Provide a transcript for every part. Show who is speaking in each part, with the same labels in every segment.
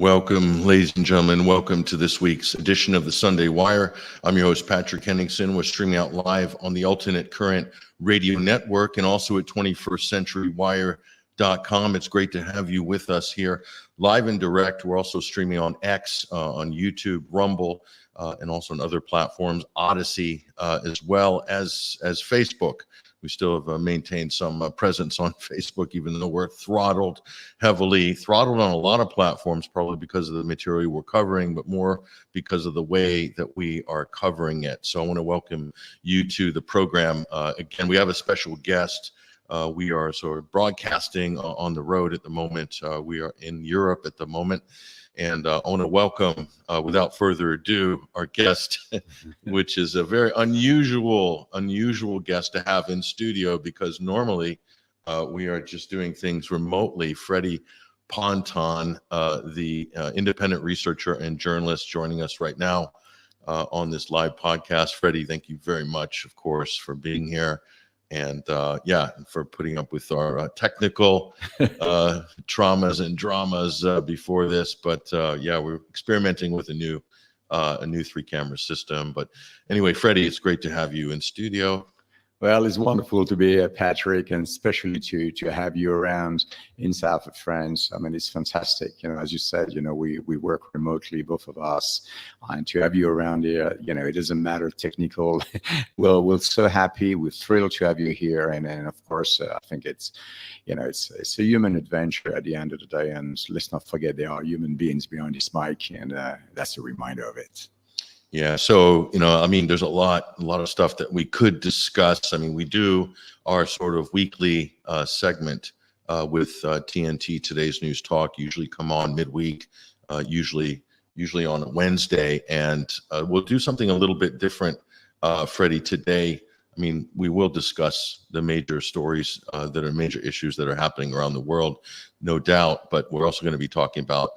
Speaker 1: Welcome, ladies and gentlemen. Welcome to this week's edition of the Sunday Wire. I'm your host, Patrick Henningsen. We're streaming out live on the Alternate Current Radio Network and also at 21stCenturyWire.com. It's great to have you with us here live and direct. We're also streaming on X, on YouTube, Rumble, and also on other platforms, Odyssey, as well as Facebook. We still have maintained some presence on Facebook, even though we're heavily throttled on a lot of platforms, probably because of the material we're covering, but more because of the way that we are covering it. So I want to welcome you to the program. Again, we have a special guest. We are sort of broadcasting on the road at the moment. We are in Europe at the moment. And I want to welcome, without further ado, our guest, which is a very unusual guest to have in studio because normally we are just doing things remotely. Freddie Ponton, the independent researcher and journalist joining us right now on this live podcast. Freddie, thank you very much, of course, for being here. And for putting up with our technical traumas and dramas before this, but we're experimenting with a new 3-camera system. But anyway, Freddie, it's great to have you in studio.
Speaker 2: Well, it's wonderful to be here, Patrick, and especially to have you around in south of France. I mean, it's fantastic. You know, as you said, we work remotely, both of us, and to have you around here, it doesn't matter technical. We're so happy. We're thrilled to have you here, and of course, I think it's a human adventure at the end of the day. And let's not forget there are human beings behind this mic, and that's a reminder of it.
Speaker 1: Yeah, so, there's a lot of stuff that we could discuss. I mean, we do our sort of weekly segment with TNT, Today's News Talk, usually come on midweek, usually on a Wednesday. And we'll do something a little bit different, Freddie, today. I mean, we will discuss the major stories that are major issues that are happening around the world, no doubt. But we're also going to be talking about,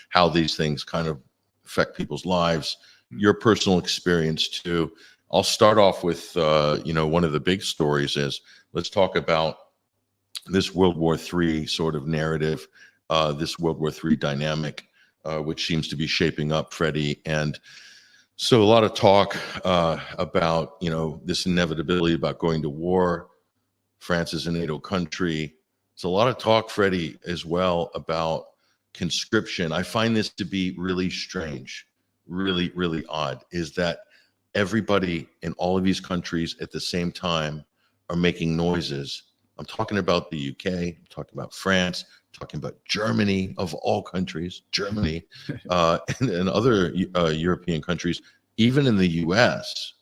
Speaker 1: how these things kind of affect people's lives, your personal experience too. I'll start off with, one of the big stories is, let's talk about this World War III sort of narrative, this World War III dynamic, which seems to be shaping up, Freddie. And so a lot of talk about, this inevitability about going to war. France is a NATO country. It's a lot of talk, Freddie, as well about conscription. I find this to be really strange. Really, really odd is that everybody in all of these countries at the same time are making noises. I'm talking about the UK, I'm talking about France, I'm talking about Germany, of all countries, Germany, and other European countries, even in the US,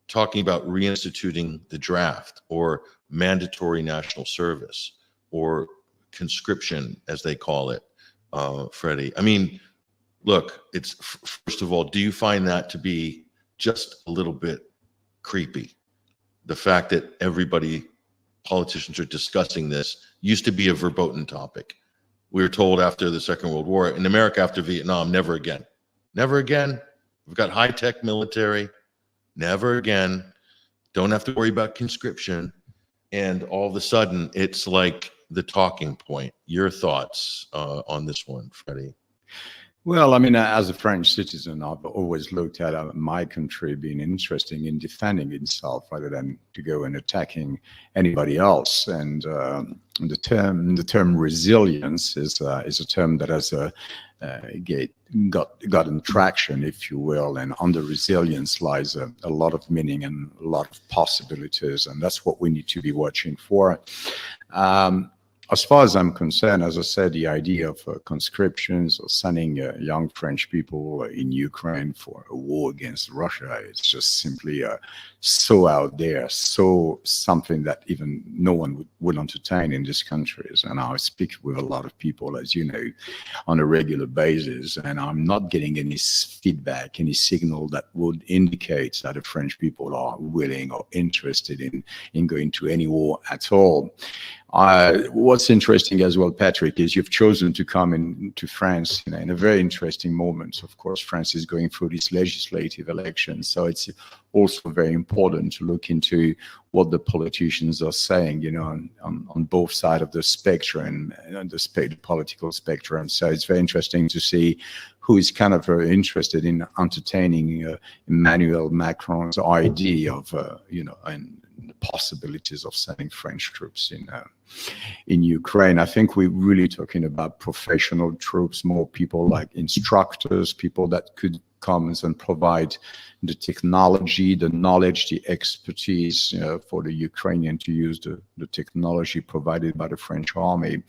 Speaker 1: talking about reinstituting the draft or mandatory national service or conscription, as they call it, Freddie. I mean, look, it's first of all, do you find that to be just a little bit creepy? The fact that politicians are discussing this used to be a verboten topic. We were told after the Second World War, in America after Vietnam, never again. Never again. We've got high-tech military. Never again. Don't have to worry about conscription. And all of a sudden, it's like the talking point. Your thoughts on this one, Freddie?
Speaker 2: Well, I mean, as a French citizen, I've always looked at my country being interesting in defending itself rather than to go and attacking anybody else. And the term resilience is a term that has gotten traction, if you will. And under resilience lies a lot of meaning and a lot of possibilities, and that's what we need to be watching for. As far as I'm concerned, as I said, the idea of conscriptions or sending young French people in Ukraine for a war against Russia is just simply so out there, so something that even no one would entertain in these countries. And I speak with a lot of people, as you know, on a regular basis, and I'm not getting any feedback, any signal that would indicate that the French people are willing or interested in going to any war at all. What's interesting as well, Patrick, is you've chosen to come into France, in a very interesting moment. Of course, France is going through this legislative election, so it's also very important to look into what the politicians are saying, on both sides of the spectrum, and the political spectrum. So it's very interesting to see who is kind of very interested in entertaining Emmanuel Macron's idea of, and the possibilities of sending French troops in Ukraine. I think we're really talking about professional troops, more people like instructors, people that could come and provide the technology, the knowledge, the expertise for the Ukrainian to use the technology provided by the French army.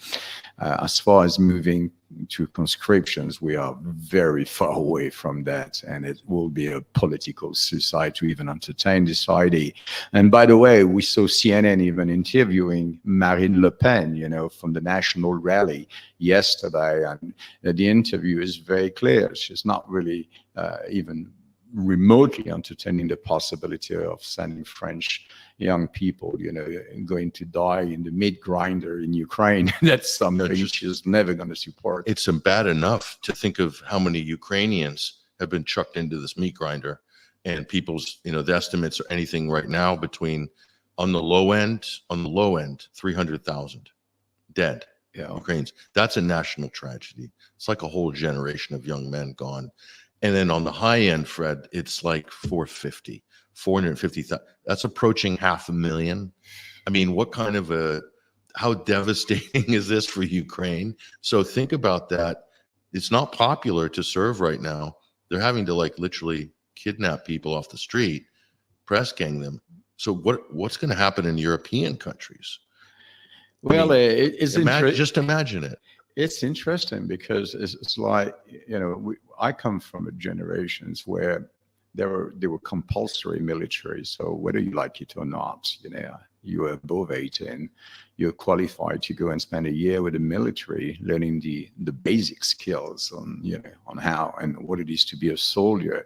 Speaker 2: As far as moving to conscriptions, we are very far away from that, and it will be a political suicide to even entertain this idea. And by the way, we saw CNN even interviewing Marine Le Pen, from the National Rally yesterday, and the interview is very clear. She's not really even remotely entertaining the possibility of sending French young people, going to die in the meat grinder in Ukraine. That's something she's never going to support.
Speaker 1: It's bad enough to think of how many Ukrainians have been chucked into this meat grinder, and people's, the estimates are anything right now between, on the low end, 300,000 dead.
Speaker 2: Yeah.
Speaker 1: Ukrainians. That's a national tragedy. It's like a whole generation of young men gone. And then on the high end, Fred, it's like 450,000. That's approaching 500,000. I mean, what kind of how devastating is this for Ukraine? So think about that. It's not popular to serve right now. They're having to literally kidnap people off the street, press gang them. So what's going to happen in European countries?
Speaker 2: Well,
Speaker 1: just imagine it.
Speaker 2: It's interesting because it's like, I come from a generations where they were compulsory military. So whether you like it or not, you were above 18, you're qualified to go and spend a year with the military, learning the basic skills on, on how and what it is to be a soldier.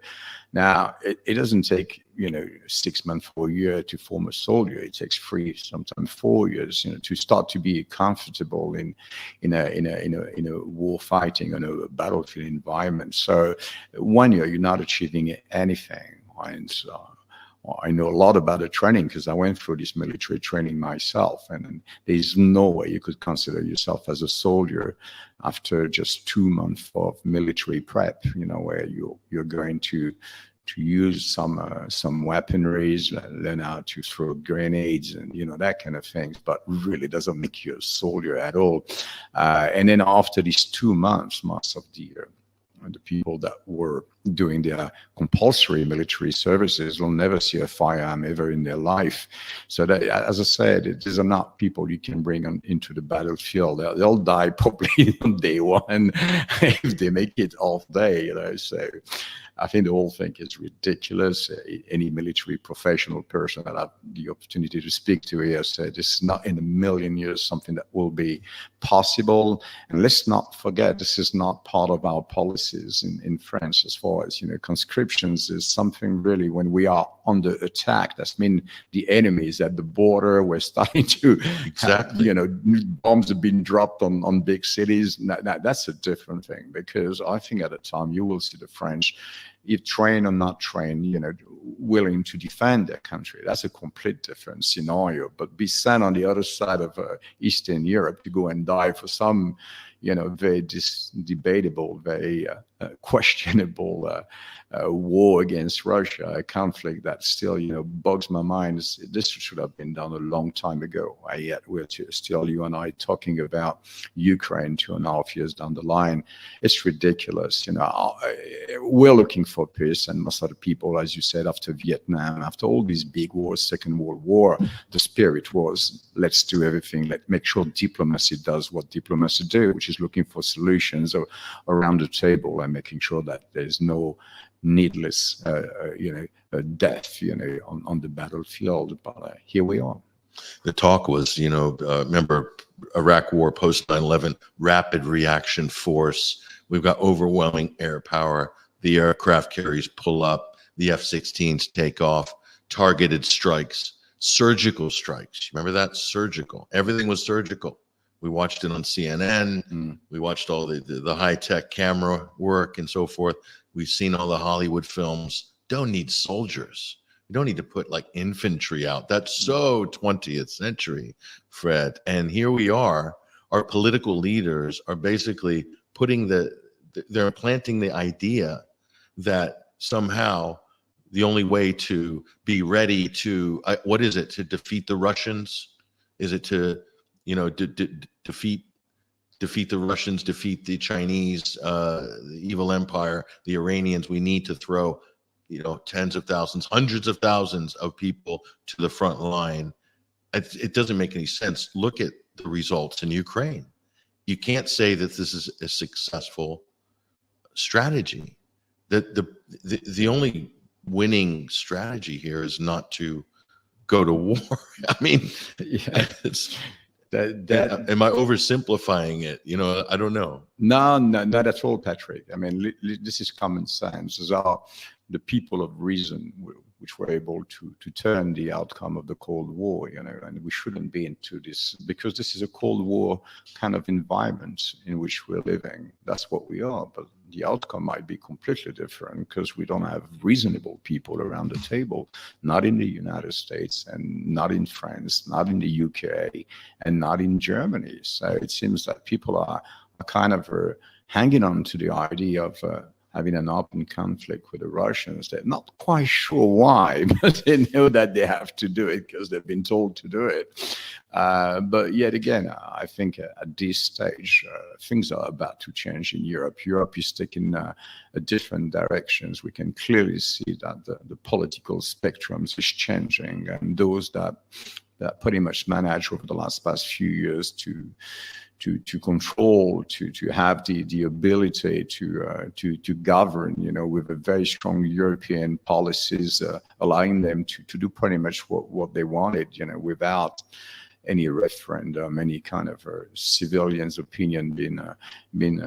Speaker 2: Now, it doesn't take, 6 months or a year to form a soldier. It takes 3, sometimes 4 years, to start to be comfortable in a war fighting, in a battlefield environment. So 1 year, you're not achieving anything. And I know a lot about the training because I went through this military training myself, and there's no way you could consider yourself as a soldier after just 2 months of military prep, where you're going to use some weaponries, learn how to throw grenades and that kind of things, but really doesn't make you a soldier at all. And then after these 2 months, most of the people that were doing their compulsory military services will never see a firearm ever in their life. So that, as I said, these are not people you can bring into the battlefield. They'll die probably on day one if they make it off day. So I think the whole thing is ridiculous. Any military professional person that I have the opportunity to speak to here said this is not in a million years something that will be possible. And let's not forget, this is not part of our policies in France as far as, conscriptions is something really when we are under attack. That means the enemy is at the border. We're starting to,
Speaker 1: exactly.
Speaker 2: Bombs have been dropped on big cities. That's a different thing, because I think at the time you will see the French, if trained or not trained, willing to defend their country. That's a complete different scenario. But be sent on the other side of Eastern Europe to go and die for some, very debatable, very questionable war against Russia, a conflict that still, bugs my mind. This should have been done a long time ago. Yet we're still, you and I, talking about Ukraine 2.5 years down the line. It's ridiculous. We're looking for peace, and most of the people, as you said, after Vietnam, after all these big wars, Second World War, the spirit was, let's do everything. Let's make sure diplomacy does what diplomacy do, which is looking for solutions around the table and making sure that there's no needless, death, on the battlefield. But here we are.
Speaker 1: The talk was, remember Iraq War post 9/11, rapid reaction force. We've got overwhelming air power. The aircraft carriers pull up. The F-16s take off. Targeted strikes. surgical strikes. Remember that? Surgical. Everything was surgical. We watched it on CNN. We watched all the high-tech camera work and so forth. We've seen all the Hollywood films. Don't need soldiers. You don't need to put like infantry out. That's so 20th century, Fred. And here we are. Our political leaders are basically they're planting the idea that somehow the only way to be ready to, what is it, to defeat the Russians? Is it to, defeat the Russians, defeat the Chinese, the evil empire, the Iranians? We need to throw, tens of thousands, hundreds of thousands of people to the front line. It doesn't make any sense. Look at the results in Ukraine. You can't say that this is a successful strategy. That the only winning strategy here is not to go to war. I mean,
Speaker 2: Yeah.
Speaker 1: Am I oversimplifying it? I don't know.
Speaker 2: No, not at all, Patrick. I mean, this is common sense. These are the people of reason which were able to turn the outcome of the Cold War, and we shouldn't be into this, because this is a Cold War kind of environment in which we're living. That's what we are, but the outcome might be completely different because we don't have reasonable people around the table, not in the United States and not in France, not in the UK, and not in Germany. So it seems that people are kind of hanging on to the idea of having an open conflict with the Russians. They're not quite sure why, but they know that they have to do it because they've been told to do it. But yet again, I think at this stage, things are about to change in Europe. Europe is taking different directions. We can clearly see that the political spectrum is changing, and those that pretty much managed over the past few years to control, to have the ability to govern, with a very strong European policies, allowing them to do pretty much what they wanted, without any referendum, any kind of civilians' opinion being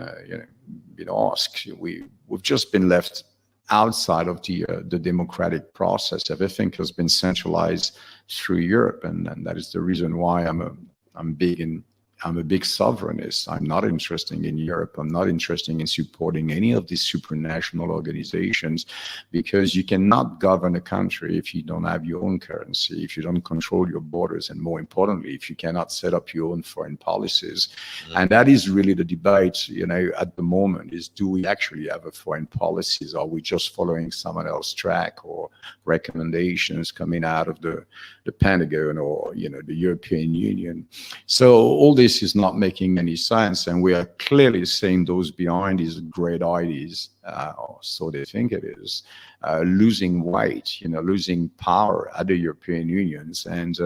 Speaker 2: asked. We've just been left outside of the democratic process. Everything has been centralized through Europe, and that is the reason why I'm a big sovereignist. I'm not interested in Europe. I'm not interested in supporting any of these supranational organizations, because you cannot govern a country if you don't have your own currency, if you don't control your borders, and more importantly, if you cannot set up your own foreign policies. And that is really the debate, at the moment, is do we actually have a foreign policies? Are we just following someone else's track or recommendations coming out of the Pentagon or, the European Union? So all this is not making any sense, and we are clearly seeing those behind these great ideas, or so they think it is, losing weight, losing power at the European unions and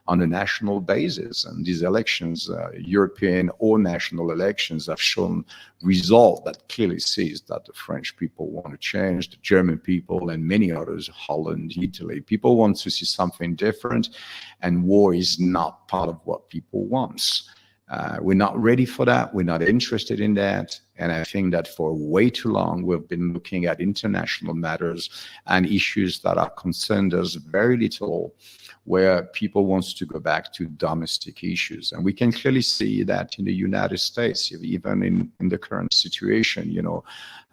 Speaker 2: on a national basis. And these elections, European or national elections, have shown result that clearly sees that the French people want to change, the German people and many others, Holland, Italy, people want to see something different, and war is not part of what people want. We're not ready for that. We're not interested in that. And I think that for way too long, we've been looking at international matters and issues that are concerned us very little, where people want to go back to domestic issues. And we can clearly see that in the United States, even in the current situation,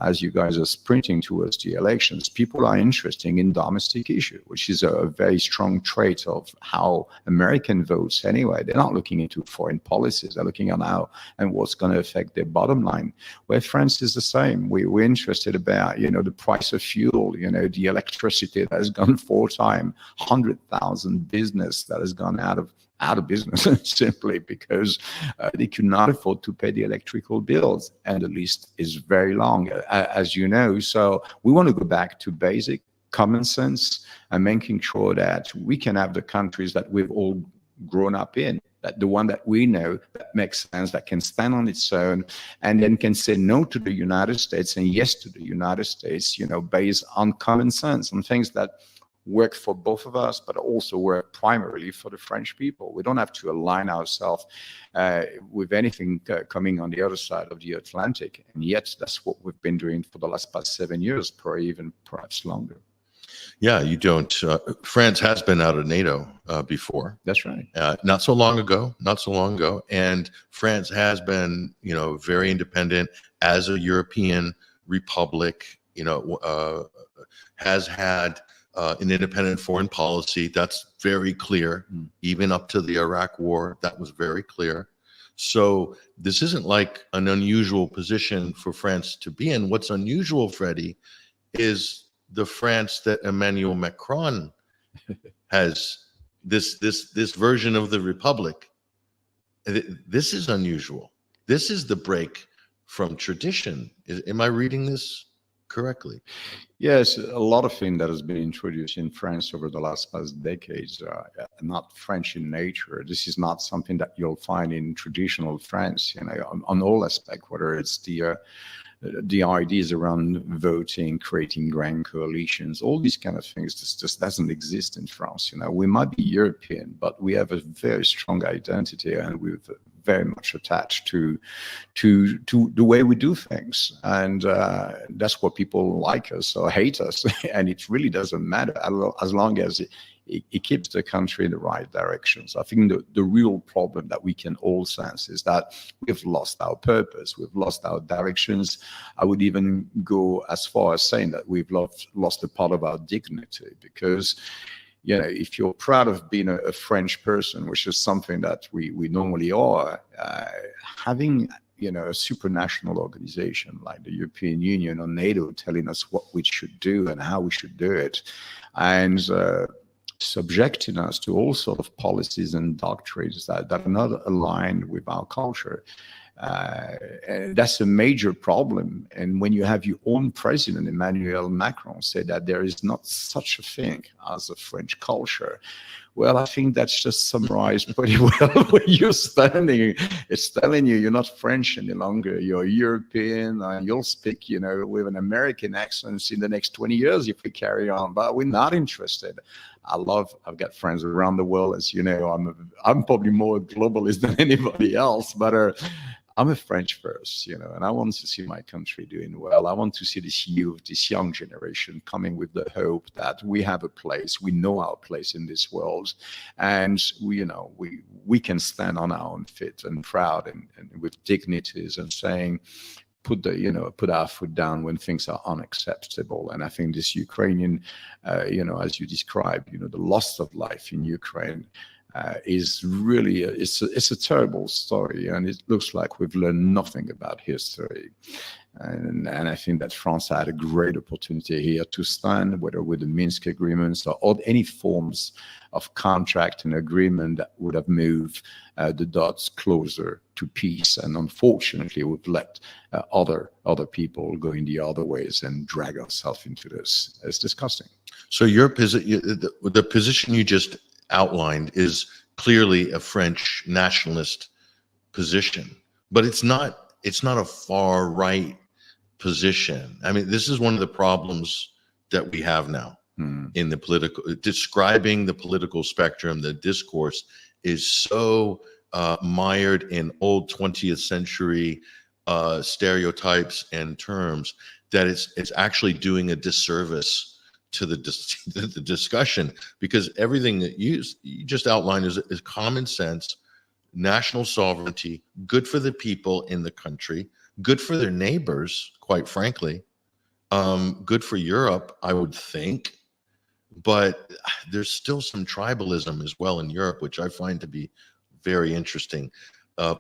Speaker 2: as you guys are sprinting towards the elections, people are interested in domestic issues, which is a very strong trait of how American votes anyway. They're not looking into foreign policies. They're looking at how and what's going to affect their bottom line. Where France is the same. We're interested about, the price of fuel, the electricity that has gone 4 times, 100,000 business that has gone out of business simply because they could not afford to pay the electrical bills, and the list is very long, as you know. So we want to go back to basic common sense and making sure that we can have the countries that we've all grown up in, that the one that we know that makes sense, that can stand on its own, and then can say no to the United States and yes to the United States, based on common sense, on things that work for both of us, but also work primarily for the French people. We don't have to align ourselves with anything coming on the other side of the Atlantic. And yet that's what we've been doing for the past 7 years, or even perhaps longer.
Speaker 1: Yeah, you don't. France has been out of NATO before.
Speaker 2: That's right.
Speaker 1: Not so long ago. Not so long ago. And France has been, very independent as a European republic. Has had an independent foreign policy. That's very clear. Even up to the Iraq War, that was very clear. So this isn't like an unusual position for France to be in. What's unusual, Freddie, is the France that Emmanuel Macron has, this version of the republic. This is unusual. This is the break from tradition. Am I reading this correctly?
Speaker 2: Yes, a lot of things that has been introduced in France over the past decades are not French in nature. This is not something that you'll find in traditional France, on all aspects, whether it's the ideas around voting, creating grand coalitions, all these kind of things. This just doesn't exist in France. We might be European, but we have a very strong identity, and we're very much attached to the way we do things, and that's what people like us or hate us. And it really doesn't matter as long as it keeps the country in the right direction. So I think the real problem that we can all sense is that we've lost our purpose, we've lost our directions. I would even go as far as saying that we've lost a part of our dignity, because if you're proud of being a French person, which is something that we normally are, having a supranational organization like the European Union or NATO telling us what we should do and how we should do it, and subjecting us to all sort of policies and doctrines that are not aligned with our culture. And that's a major problem. And when you have your own president, Emmanuel Macron, say that there is not such a thing as a French culture, well, I think that's just summarized pretty well where you're standing. It's telling you you're not French any longer, you're European, and you'll speak, with an American accent in the next 20 years if we carry on, but we're not interested. I've got friends around the world, as you know. I'm probably more globalist than anybody else, but I'm a French first, and I want to see my country doing well. I want to see this youth, this young generation coming with the hope that we have a place, we know our place in this world, and we can stand on our own feet and proud and with dignities and saying, put our foot down when things are unacceptable. And I think this Ukrainian, as you described, the loss of life in Ukraine is really it's a terrible story, and it looks like we've learned nothing about history. And I think that France had a great opportunity here to stand, whether with the Minsk agreements or any forms of contract and agreement that would have moved the dots closer to peace. And unfortunately, we've let other people go in the other ways and drag ourselves into this. It's disgusting.
Speaker 1: So the position you just outlined is clearly a French nationalist position, but it's not a far right position. I mean, this is one of the problems that we have now in the describing the political spectrum. The discourse is so mired in old 20th century stereotypes and terms that it's actually doing a disservice to the discussion, because everything that you just outlined is common sense, national sovereignty, good for the people in the country, good for their neighbors, quite frankly, good for Europe, I would think. But there's still some tribalism as well in Europe, which I find to be very interesting.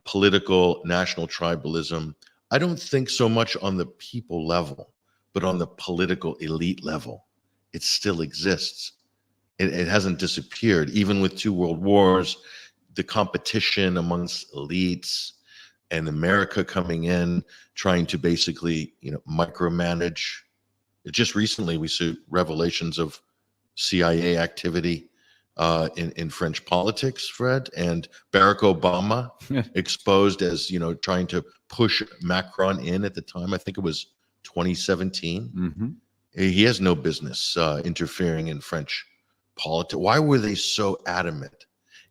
Speaker 1: Political national tribalism. I don't think so much on the people level, but on the political elite level. It still exists. It hasn't disappeared. Even with 2 world wars, the competition amongst elites and America coming in, trying to basically, micromanage. Just recently, we saw revelations of CIA activity in French politics, Fred, and Barack Obama exposed as, trying to push Macron in at the time. I think it was 2017. Mm-hmm. He has no business interfering in French politics. Why were they so adamant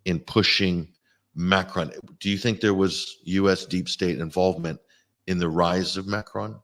Speaker 1: in pushing Macron? Do you think there was U.S. deep state involvement in the rise of Macron?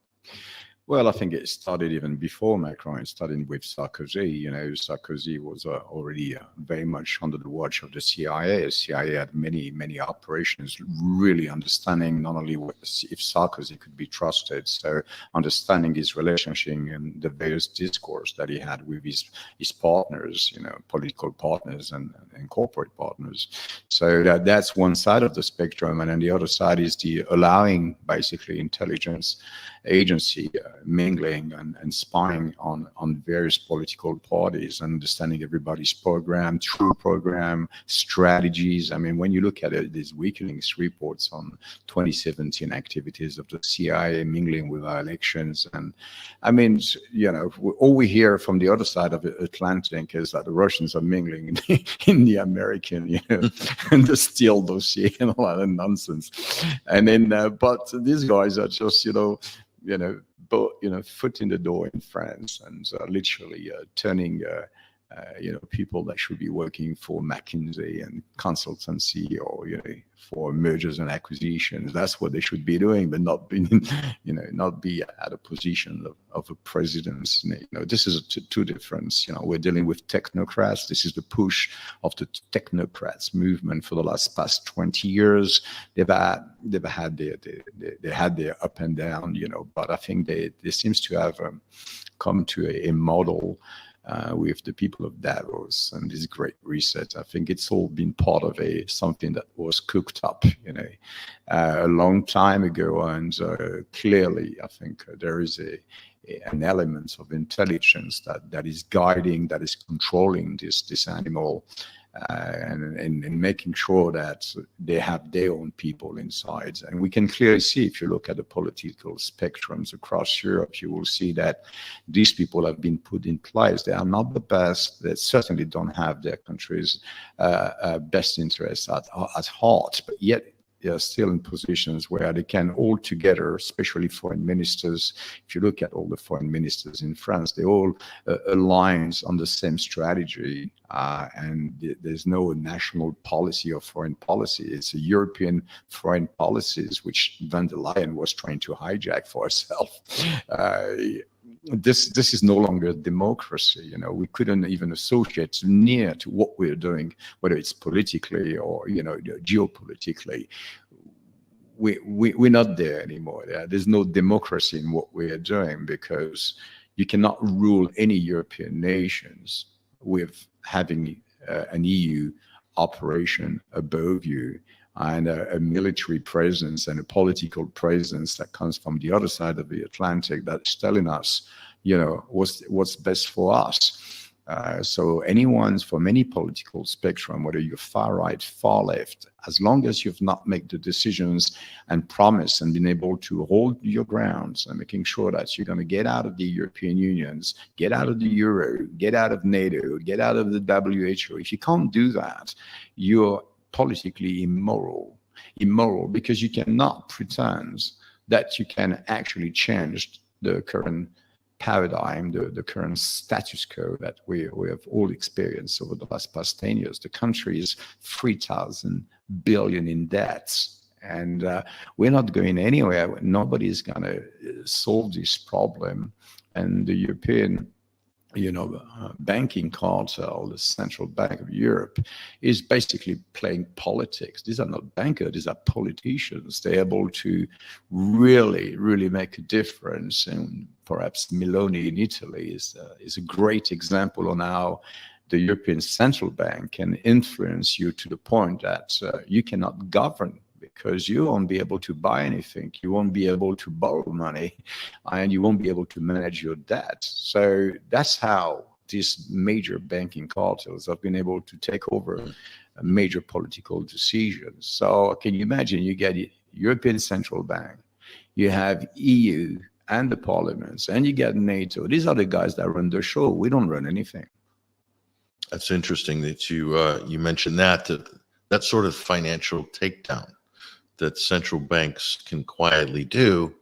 Speaker 2: Well, I think it started even before Macron. It started with Sarkozy. You know, Sarkozy was already very much under the watch of the CIA. The CIA had many operations, really understanding not only if Sarkozy could be trusted, so understanding his relationship and the various discourse that he had with his partners, you know, political partners and corporate partners. So that's one side of the spectrum, and then the other side is the allowing basically intelligence agency mingling and spying on various political parties, understanding everybody's program, true program, strategies. I mean, when you look at it, these WikiLeaks reports on 2017 activities of the CIA mingling with our elections, and I mean, you know, all we hear from the other side of the Atlantic is that the Russians are mingling in the American, you know, and the Steele dossier and all that nonsense. And then, but these guys are just, foot in the door in France, and literally turning, people that should be working for McKinsey and consultancy, or for mergers and acquisitions. That's what they should be doing, but not be, not be at a position of a president's. This is two difference. We're dealing with technocrats. This is the push of the technocrats movement for the past 20 years. They've had their up and down, but I think they seems to have come to a model with the people of Davos and this great reset. I think it's all been part of something that was cooked up, a long time ago, and clearly, I think there is an element of intelligence that is guiding, that is controlling this animal, and making sure that they have their own people inside. And we can clearly see, if you look at the political spectrums across Europe, you will see that these people have been put in place. They are not the best. They certainly don't have their country's best interests at heart, but yet they are still in positions where they can all together, especially foreign ministers. If you look at all the foreign ministers in France, they all align on the same strategy, and there's no national policy or foreign policy. It's a European foreign policies, which van der Leyen was trying to hijack for herself. This is no longer democracy. We couldn't even associate near to what we're doing, whether it's politically or geopolitically. We're not there anymore. There's no democracy in what we are doing, because you cannot rule any European nations with having an EU operation above you, and a military presence and a political presence that comes from the other side of the Atlantic that's telling us, what's best for us. So anyone's from any political spectrum, whether you're far right, far left, as long as you've not made the decisions and promise and been able to hold your grounds and making sure that you're going to get out of the European Unions, get out of the Euro, get out of NATO, get out of the WHO. If you can't do that, you're politically immoral, because you cannot pretend that you can actually change the current paradigm, the current status quo that we have all experienced over the past 10 years. The country is 3,000 billion in debts, and we're not going anywhere. Nobody is going to solve this problem, and the European banking cartel, the Central Bank of Europe, is basically playing politics. These are not bankers, these are politicians. They're able to really make a difference. And perhaps Meloni in Italy is a great example on how the European Central Bank can influence you to the point that you cannot govern, because you won't be able to buy anything, you won't be able to borrow money, and you won't be able to manage your debt. So that's how these major banking cartels have been able to take over major political decisions. So can you imagine, you get European Central Bank, you have EU and the parliaments, and you get NATO. These are the guys that run the show. We don't run anything.
Speaker 1: That's interesting that you mentioned that sort of financial takedown that central banks can quietly do.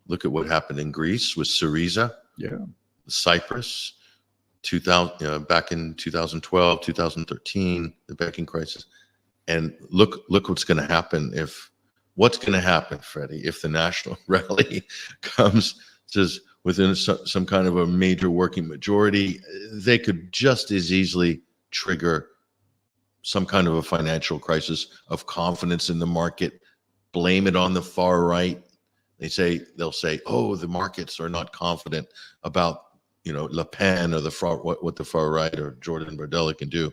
Speaker 1: Look at what happened in Greece with Syriza, Cyprus, back in 2012, 2013, the banking crisis. And look what's going to happen Freddie, if the national rally comes says within some kind of a major working majority, they could just as easily trigger some kind of a financial crisis of confidence in the market, blame it on the far right. They'll say, oh, the markets are not confident about, Le Pen or what the far right or Jordan Bardella can do.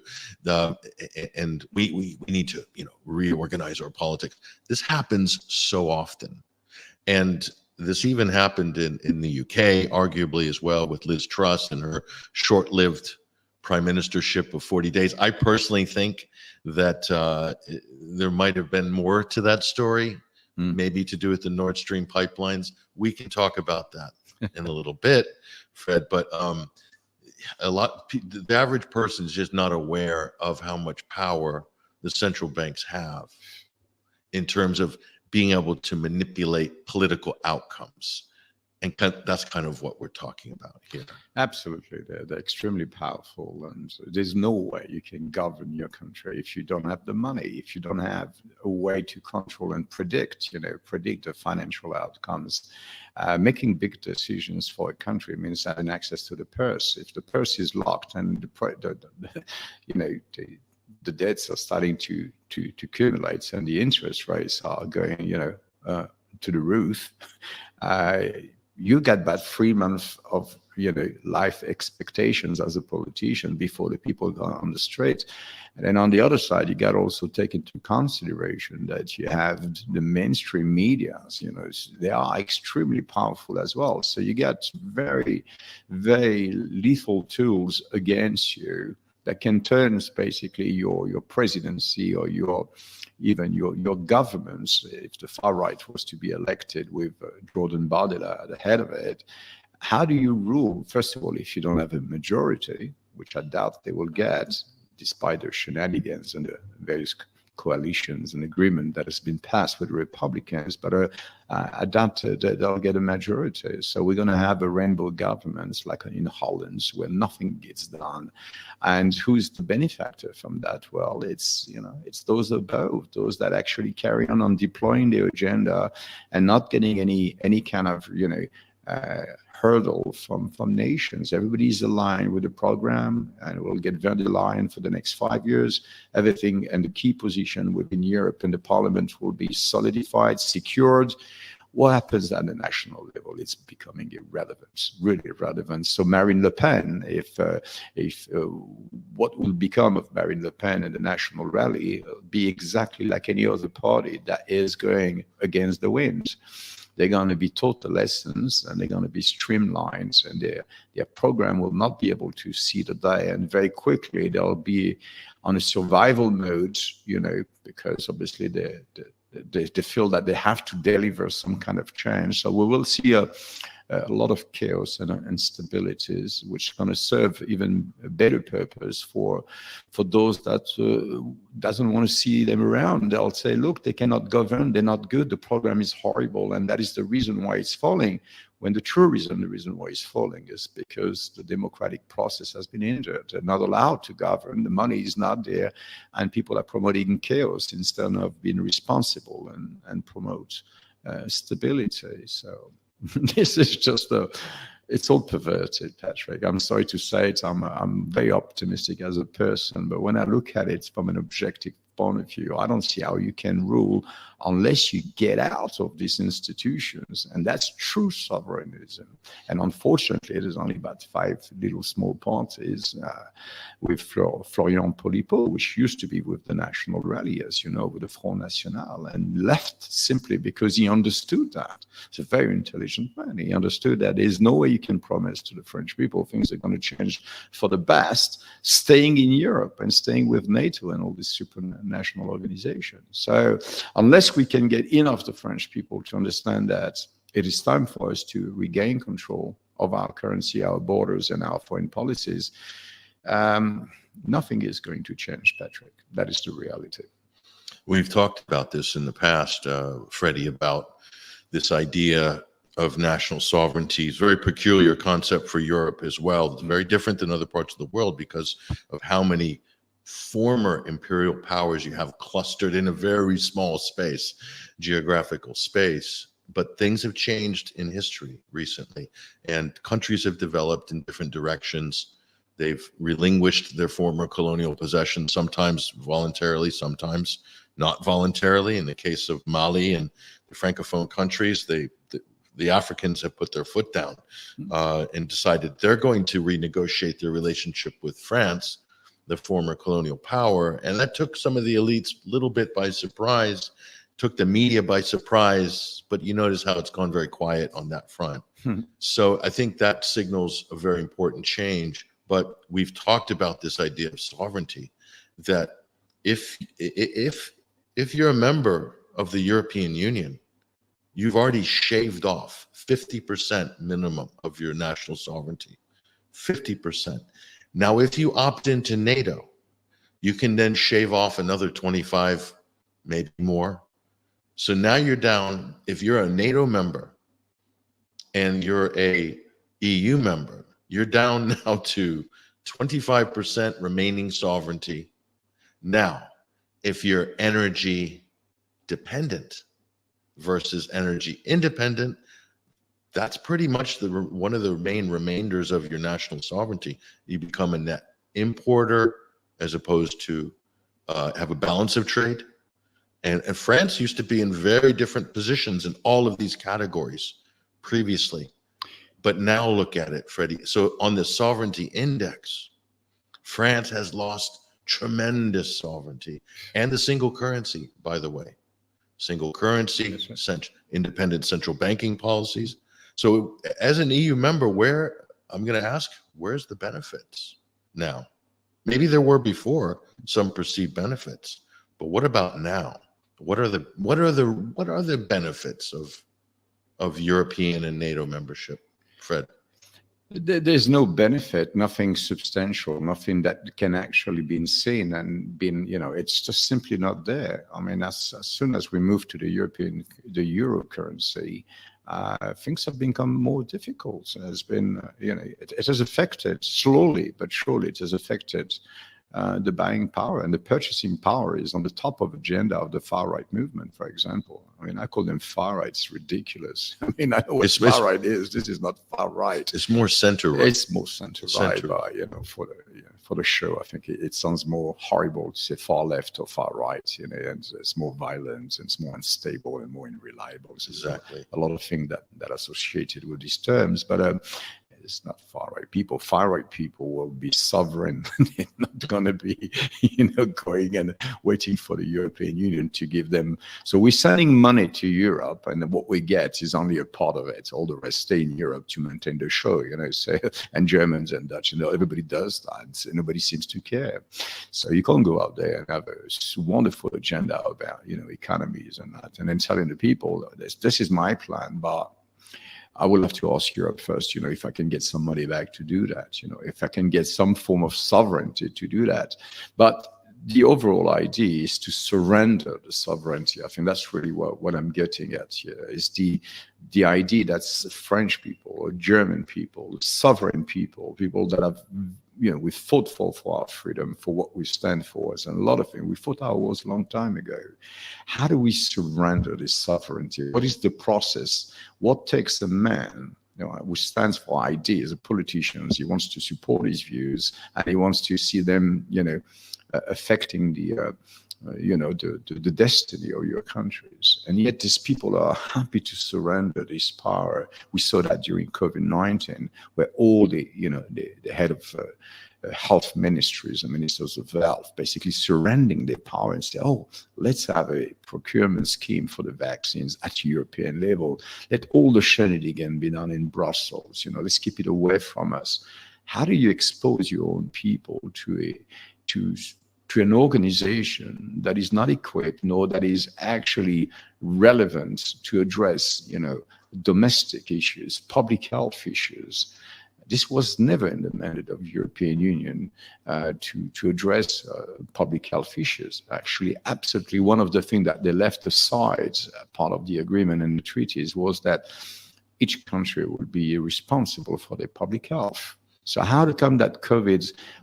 Speaker 1: And we need to, reorganize our politics. This happens so often. And this even happened in the UK, arguably as well, with Liz Truss and her short-lived prime ministership of 40 days. I personally think that there might have been more to that story, maybe to do with the Nord Stream pipelines. We can talk about that in a little bit, Fred, but the average person is just not aware of how much power the central banks have in terms of being able to manipulate political outcomes. And that's kind of what we're talking about here.
Speaker 2: Absolutely. They're extremely powerful. And there's no way you can govern your country if you don't have the money, if you don't have a way to control and predict the financial outcomes. Making big decisions for a country means having access to the purse. If the purse is locked and the debts are starting to accumulate and the interest rates are going, to the roof, you get about 3 months of life expectations as a politician before the people go on the street. And then on the other side, you got to also take into consideration that you have the mainstream media. They are extremely powerful as well. So you get very, very lethal tools against you that can turn basically your presidency or your governments, if the far right was to be elected with Jordan Bardella at the head of it. How do you rule? First of all, if you don't have a majority, which I doubt they will get, despite their shenanigans and the various coalitions and agreement that has been passed with the Republicans, but I doubt that they'll get a majority. So we're going to have a rainbow governments like in Holland where nothing gets done. And who's the benefactor from that? Well, it's those above, those that actually carry on deploying their agenda and not getting any kind of, hurdle from nations. Everybody's aligned with the program and will get very aligned for the next 5 years. Everything and the key position within Europe and the parliament will be solidified, secured. What happens at the national level? It's becoming irrelevant, really irrelevant. So Marine Le Pen, if what will become of Marine Le Pen in the national rally be exactly like any other party that is going against the wind. They're going to be taught the lessons and they're going to be streamlined, and their program will not be able to see the day. And very quickly they'll be on a survival mode, because obviously they feel that they have to deliver some kind of change. So we will see a lot of chaos and instabilities, which are going to serve even a better purpose for those that doesn't want to see them around. They'll say, look, they cannot govern, they're not good, the program is horrible, and that is the reason why it's falling. When the reason why it's falling is because the democratic process has been hindered. They're not allowed to govern, the money is not there, and people are promoting chaos instead of being responsible and promote stability. So this is just it's all perverted, Patrick. I'm sorry to say it. I'm very optimistic as a person, but when I look at it from an objective point of view, I don't see how you can rule unless you get out of these institutions. And that's true sovereignism. And unfortunately, there's only about 5 little small parties with Florian Polypo, which used to be with the National Rally, as you know, with the Front National, and left simply because he understood that. He's a very intelligent man. He understood that there's no way you can promise to the French people things are going to change for the best, staying in Europe and staying with NATO and all these supranational organizations. So unless we can get enough the French people to understand that it is time for us to regain control of our currency, our borders, and our foreign policies, nothing is going to change, Patrick. That is the reality.
Speaker 1: We've talked about this in the past, Freddie, about this idea of national sovereignty. It's a very peculiar concept for Europe as well. It's very different than other parts of the world because of how many former imperial powers you have clustered in a very small space, geographical space. but things have changed in history recently, and countries have developed in different directions. They've relinquished their former colonial possessions, sometimes voluntarily, sometimes not voluntarily. In the case of Mali and the Francophone countries, the Africans have put their foot down and decided they're going to renegotiate their relationship with France, the former colonial power. And that took some of the elites a little bit by surprise, took the media by surprise, but you notice how it's gone very quiet on that front. So I think that signals a very important change. But we've talked about this idea of sovereignty, that if you're a member of the European Union, you've already shaved off 50% minimum of your national sovereignty, 50%. Now, if you opt into NATO, you can then shave off another 25, maybe more. So now you're down, if you're a NATO member and you're a EU member, you're down now to 25% remaining sovereignty. Now, if you're energy dependent versus energy independent, that's pretty much one of the main remainders of your national sovereignty. You become a net importer as opposed to have a balance of trade. And France used to be in very different positions in all of these categories previously. But now look at it, Freddie. So on the sovereignty index, France has lost tremendous sovereignty, and the single currency, by the way. Single currency, independent central banking policies. So as an EU member, I'm going to ask, where's the benefits now? Maybe there were before some perceived benefits, but what about now? What are the benefits of European and NATO membership, Fred?
Speaker 2: There's no benefit, nothing substantial, nothing that can actually be seen and it's just simply not there. I mean, as soon as we move to the euro currency, things have become more difficult. It has been, it has affected slowly, but surely it has affected the buying power, and the purchasing power is on the top of agenda of the far right movement, for example. I mean, I call them far right. It's ridiculous. I mean, I know what far right is. This is not far right.
Speaker 1: It's more center right.
Speaker 2: It's more center right. For the show, I think it sounds more horrible to say far left or far right. And it's more violent and it's more unstable and more unreliable.
Speaker 1: Exactly.
Speaker 2: A lot of things that are associated with these terms, but. It's not far right people. Far right people will be sovereign. They're not going to be, going and waiting for the European Union to give them. So we're sending money to Europe, and what we get is only a part of it. All the rest stay in Europe to maintain the show. And Germans and Dutch, everybody does that. Nobody seems to care. So you can't go out there and have a wonderful agenda about, economies and that, and then telling the people this is my plan, but. I will have to ask Europe first, if I can get some money back to do that, if I can get some form of sovereignty to do that. But the overall idea is to surrender the sovereignty. I think that's really what I'm getting at here, is the idea that French people or German people, sovereign people that have, we fought for our freedom, for what we stand for, and a lot of things. We fought our wars a long time ago. How do we surrender this sovereignty? What is the process? What takes a man who stands for ideas, a politician? He wants to support his views, and he wants to see them, affecting the destiny of your countries. And yet these people are happy to surrender this power. We saw that during COVID-19, where all the head of health ministries and ministers of health basically surrendering their power and say, let's have a procurement scheme for the vaccines at European level. Let all the shenanigans be done in Brussels. Let's keep it away from us. How do you expose your own people to an organization that is not equipped, nor that is actually relevant to address, domestic issues, public health issues? This was never in the mandate of the European Union to address public health issues. Actually, absolutely one of the things that they left aside, part of the agreement and the treaties, was that each country would be responsible for their public health. So how come that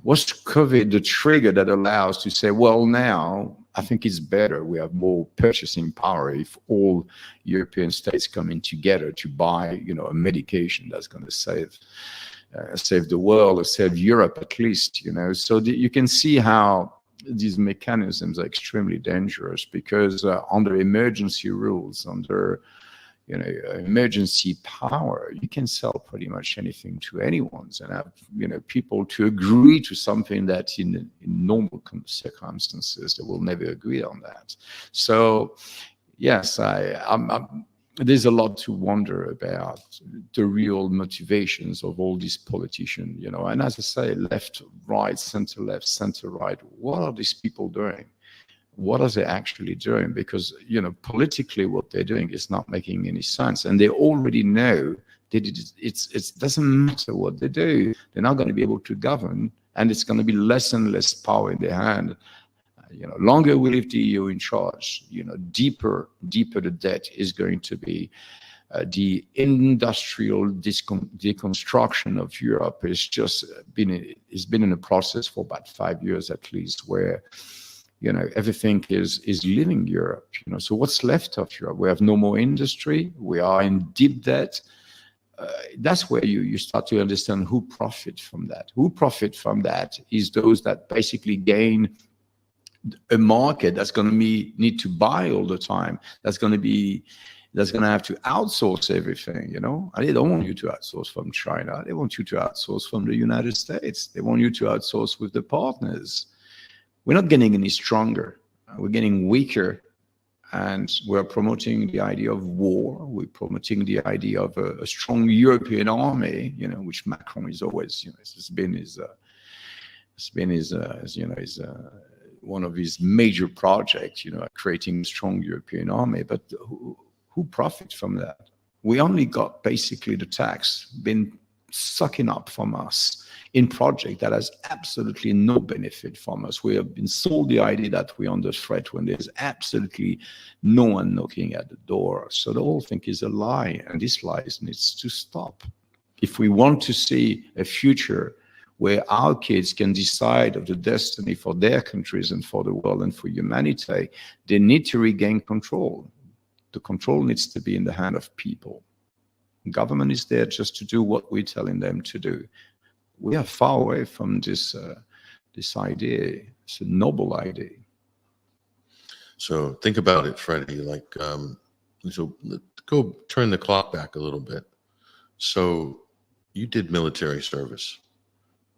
Speaker 2: was COVID the trigger that allows to say, well, now I think it's better. We have more purchasing power if all European states come in together to buy, a medication that's going to save the world, or save Europe at least. So you can see how these mechanisms are extremely dangerous, because under emergency rules, under emergency power, you can sell pretty much anything to anyone, and have people to agree to something that in normal circumstances they will never agree on that. So yes, there's a lot to wonder about the real motivations of all these politicians, and as I say, left, right, center, left, center, right. What are these people doing? What are they actually doing? Because, politically what they're doing is not making any sense. And they already know that it doesn't matter what they do. They're not going to be able to govern, and it's going to be less and less power in their hand. Longer we leave the EU in charge, deeper the debt is going to be. The industrial deconstruction of Europe has been in a process for about 5 years at least, where everything is leaving Europe. So what's left of Europe? We have no more industry. We are in deep debt. That's where you start to understand who profit from that. Who profit from that is those that basically gain a market that's going to need to buy all the time. That's going to have to outsource everything. And they don't want you to outsource from China. They want you to outsource from the United States. They want you to outsource with the partners. We're not getting any stronger. We're getting weaker, and we're promoting the idea of war. We're promoting the idea of a strong European army, which Macron is always, it's been one of his major projects, creating a strong European army. But who profits from that? We only got basically the tax been sucking up from us in project that has absolutely no benefit from us. We have been sold the idea that we're under threat when there's absolutely no one knocking at the door. So the whole thing is a lie, and this lie needs to stop. If we want to see a future where our kids can decide of the destiny for their countries and for the world and for humanity, they need to regain control. The control needs to be in the hand of people. Government is there just to do what we're telling them to do. We are far away from this idea. It's a noble idea.
Speaker 1: So think about it, Freddie. So go turn the clock back a little bit. So you did military service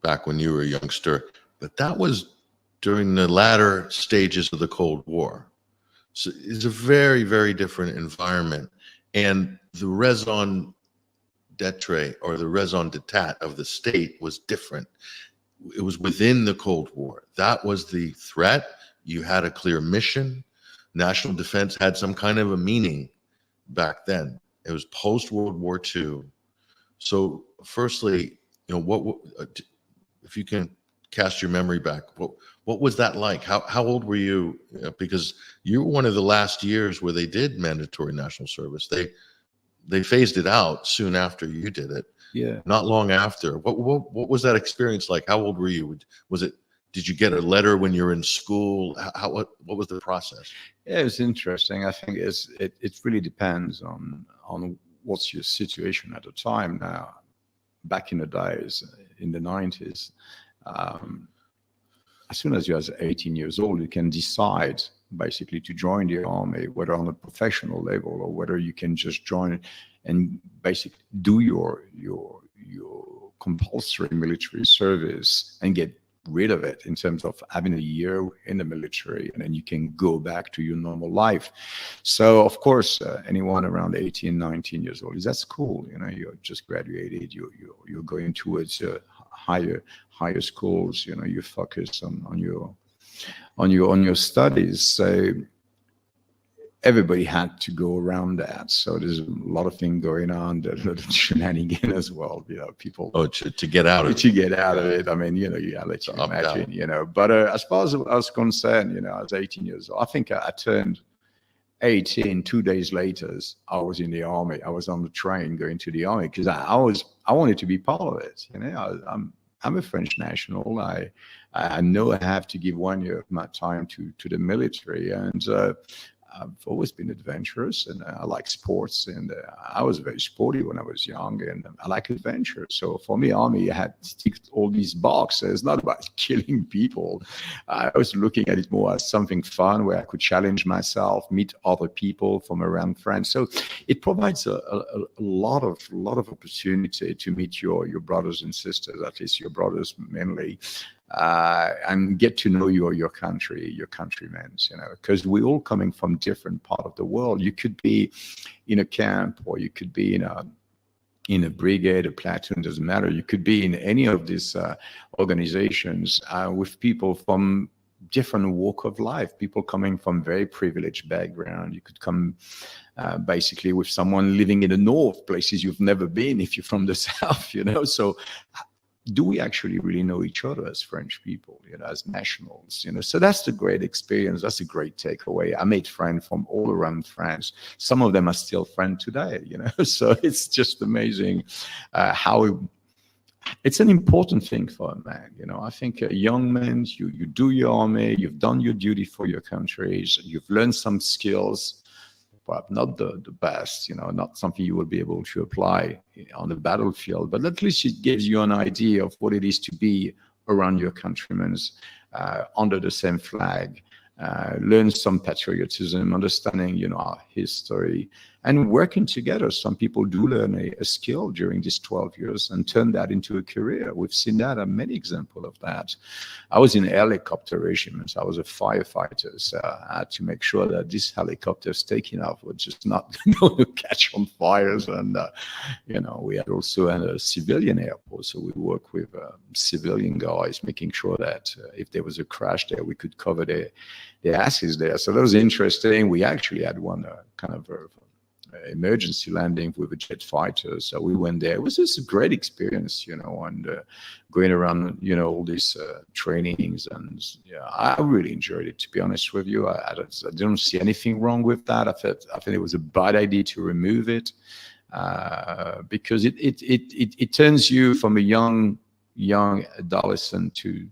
Speaker 1: back when you were a youngster, but that was during the latter stages of the Cold War. So it's a very, very different environment, and the raison d'etre, or the raison d'etat of the state, was different. It was within the Cold War. That was the threat. You had a clear mission. National defense had some kind of a meaning back then. It was post-World War II. So firstly, if you can cast your memory back, what was that like? How old were you? Because you were one of the last years where they did mandatory national service. They phased it out soon after you did it.
Speaker 2: Yeah.
Speaker 1: Not long after. What was that experience like? How old were you? Did you get a letter when you were in school? What was the process?
Speaker 2: Yeah, it was interesting. I think it really depends on what's your situation at the time. Now, back in the days, in the 90s, as soon as you're 18 years old, you can decide basically to join the army, whether on a professional level or whether you can just join and basically do your compulsory military service and get rid of it, in terms of having a year in the military, and then you can go back to your normal life. So of course, anyone around 18, 19 years old, that's cool. You're just graduated, you're going towards higher schools, you focus on your studies. So everybody had to go around that. So there's a lot of things going on, a lot of shenanigans as well. People
Speaker 1: to get out of it.
Speaker 2: To get out of it. I mean, you let you imagine. But as far as I was concerned, I was 18 years old. I think I turned 18. 2 days later, I was in the army. I was on the train going to the army because I wanted to be part of it. I'm a French national. I know I have to give 1 year of my time to the military, and I've always been adventurous, and I like sports, and I was very sporty when I was young, and I like adventure. So for me, army, I had to tick all these boxes. It's not about killing people. I was looking at it more as something fun where I could challenge myself, meet other people from around France. So it provides a lot of opportunity to meet your brothers and sisters, at least your brothers mainly, and get to know your country, your countrymen, because we're all coming from different part of the world. You could be in a camp, or you could be in a brigade, a platoon, doesn't matter. You could be in any of these organizations with people from different walk of life, people coming from very privileged background. You could come basically with someone living in the north, places you've never been if you're from the south, So do we actually really know each other as French people, as nationals, So that's the great experience. That's a great takeaway. I made friends from all around France. Some of them are still friends today, So it's just amazing how it's an important thing for a man. I think young men, you do your army, you've done your duty for your countries, you've learned some skills, but not the best, not something you will be able to apply on the battlefield, but at least it gives you an idea of what it is to be around your countrymen under the same flag. Learn some patriotism, understanding, our history, and working together. Some people do learn a skill during these 12 years and turn that into a career. We've seen that, many examples of that. I was in helicopter regiments. I was a firefighter, so I had to make sure that these helicopters taking off were just not going to catch on fires. And, we had also a civilian airport, so we work with civilian guys, making sure that if there was a crash there, we could cover their asses there. So that was interesting. We actually had one kind of emergency landing with a jet fighter. So we went there. It was just a great experience, and going around, all these trainings. And I really enjoyed it, to be honest with you. I don't see anything wrong with that. I think it was a bad idea to remove it because it turns you from a young adolescent to